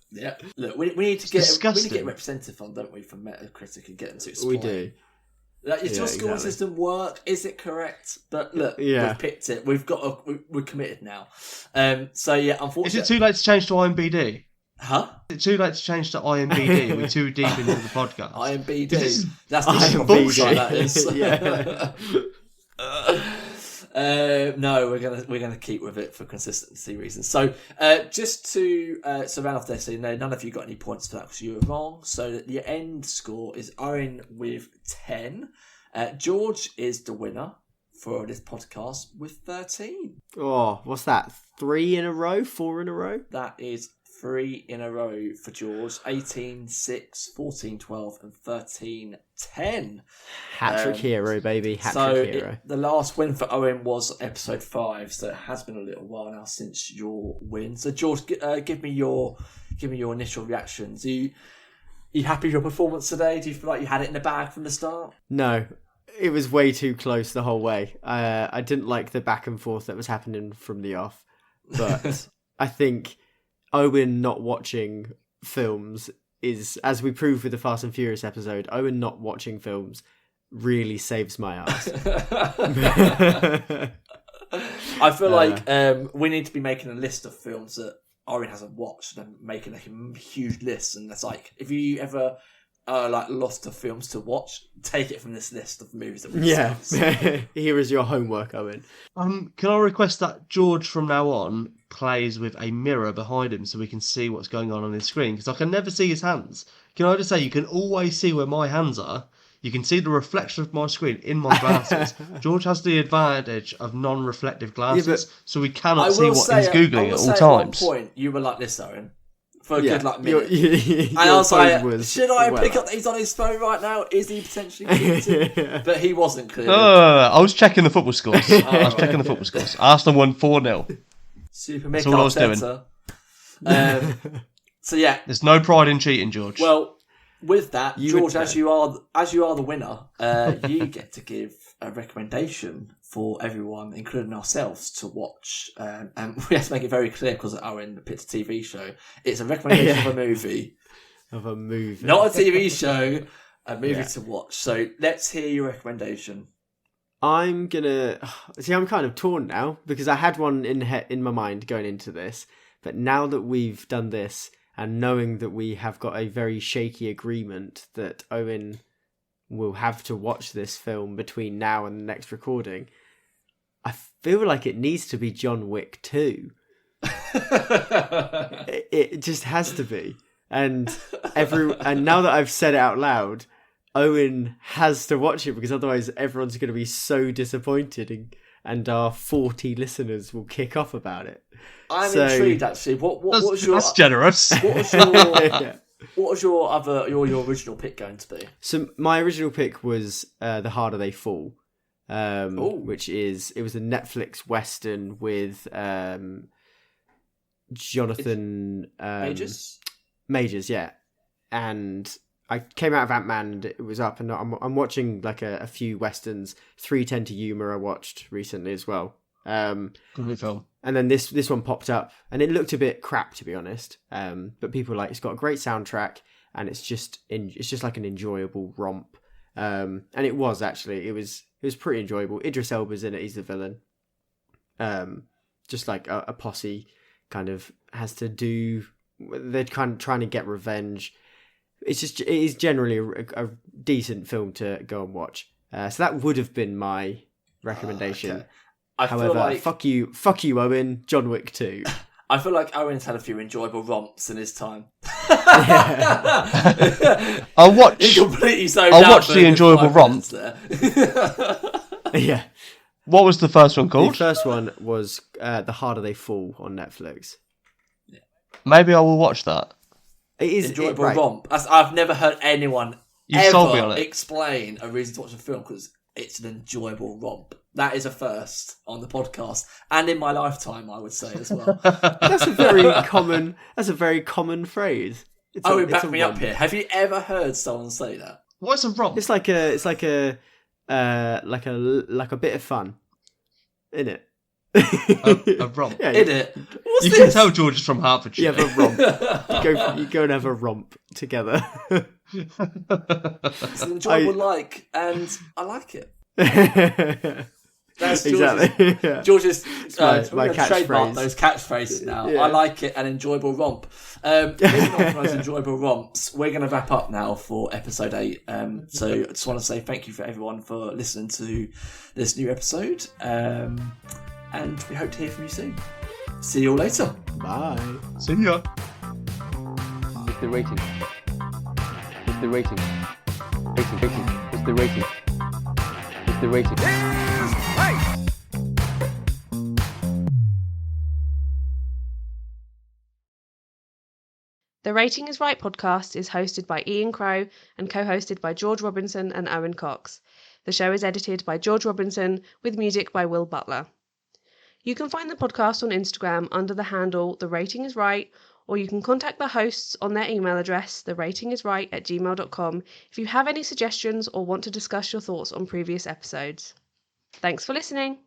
Yeah. Look, we need to get representative on, don't we, from Metacritic and get them to explain. We do. Does your scoring system work? Is it correct? But look, we've picked it. We're committed now. So yeah, unfortunately, is it too late to change to IMBD? Huh? Is it too late to change to IMBD? We're too deep into the podcast. IMBD. That's the bullshit. That is. No, we're gonna keep with it for consistency reasons. So just to round off there, so none of you got any points for that because you were wrong. So the end score is Owen with 10. George is the winner for this podcast with 13. Oh, what's that? 3 in a row? 4 in a row? That is 3 in a row for George. 18, 6, 14, 12 and 13, 10. Hat-trick hero, baby. Hat-trick hero. The last win for Owen was episode 5, so it has been a little while now since your win. So George, give me your initial reactions. Are you happy with your performance today? Do you feel like you had it in the bag from the start? No. It was way too close the whole way. I didn't like the back and forth that was happening from the off. But I think Owen not watching films is, as we proved with the Fast and Furious episode, Owen not watching films really saves my ass. I feel like we need to be making a list of films that Owen hasn't watched and making a huge list. And that's like, if you ever lost of films to watch, take it from this list of movies that we've discussed. Here is your homework, Owen. Can I request that George from now on plays with a mirror behind him so we can see what's going on his screen? Because I can never see his hands. Can I just say, you can always see where my hands are. You can see the reflection of my screen in my glasses. George has the advantage of non-reflective glasses, so we cannot see what he's Googling at all times. At one point, you were like this, Owen. For a good minute. And I was like, should I pick up that he's on his phone right now? Is he potentially cheating? But he wasn't, clearly. I was checking the football scores. Arsenal won 4-0. Super That's all I was doing. So yeah. There's no pride in cheating, George. Well, with that, George, as you are the winner, you get to give a recommendation for everyone, including ourselves, to watch. And we have to make it very clear because Owen picked a TV show. It's a recommendation of a movie. Of a movie. Not a TV show, a movie to watch. So let's hear your recommendation. I'm kind of torn now because I had one in my mind going into this, but now that we've done this and knowing that we have got a very shaky agreement that Owen will have to watch this film between now and the next recording, I feel like it needs to be John Wick 2. It just has to be. And now that I've said it out loud, Owen has to watch it because otherwise everyone's going to be so disappointed and our 40 listeners will kick off about it. I'm intrigued, actually. What was your... That's generous. What was your original pick going to be? So my original pick was The Harder They Fall, which it was a Netflix Western with Jonathan Majors, yeah. And I came out of Ant-Man and it was up, and I'm watching like a few Westerns. 3:10 to Yuma I watched recently as well. Good film. And then this one popped up, and it looked a bit crap, to be honest. But people were like, it's got a great soundtrack, and it's just like an enjoyable romp. And it was actually, it was pretty enjoyable. Idris Elba's in it; he's the villain. Just like a posse kind of has to do. They're kind of trying to get revenge. It is generally a decent film to go and watch. So that would have been my recommendation. Okay. I However, feel like fuck you, Owen. John Wick 2. I feel like Owen's had a few enjoyable romps in his time. I'll watch. He completely zoned I'll out watch for the a good enjoyable 5 romp. minutes there. Yeah. What was the first one called? The first one was The Harder They Fall on Netflix. Maybe I will watch that. It is Enjoyable right. romp. I've never heard anyone You sold me on ever it. explain a reason to watch a film because it's an enjoyable romp. That is a first on the podcast and in my lifetime, I would say as well. That's a very common phrase. Back me up here. Have you ever heard someone say that? What's a romp? It's like a bit of fun, isn't it? A romp. Yeah, In it. What's You this? can tell George is from Hertfordshire. you have a romp. You go and have a romp together. It's an enjoyable and I like it. That's Exactly. Yeah. George's my we're gonna trademark catchphrase. those catchphrases now. Yeah. I like it, an enjoyable romp. Moving on from those enjoyable romps, we're going to wrap up now for episode 8. So I just want to say thank you for everyone for listening to this new episode, and we hope to hear from you soon. See you all later. Bye. See ya. It's the rating. It's the rating. Rating. It's the rating. It's the rating. The Rating is Right podcast is hosted by Ian Crow and co-hosted by George Robinson and Owen Cox. The show is edited by George Robinson with music by Will Butler. You can find the podcast on Instagram under the handle The Rating is Right, or you can contact the hosts on their email address, theratingisright@gmail.com, if you have any suggestions or want to discuss your thoughts on previous episodes. Thanks for listening.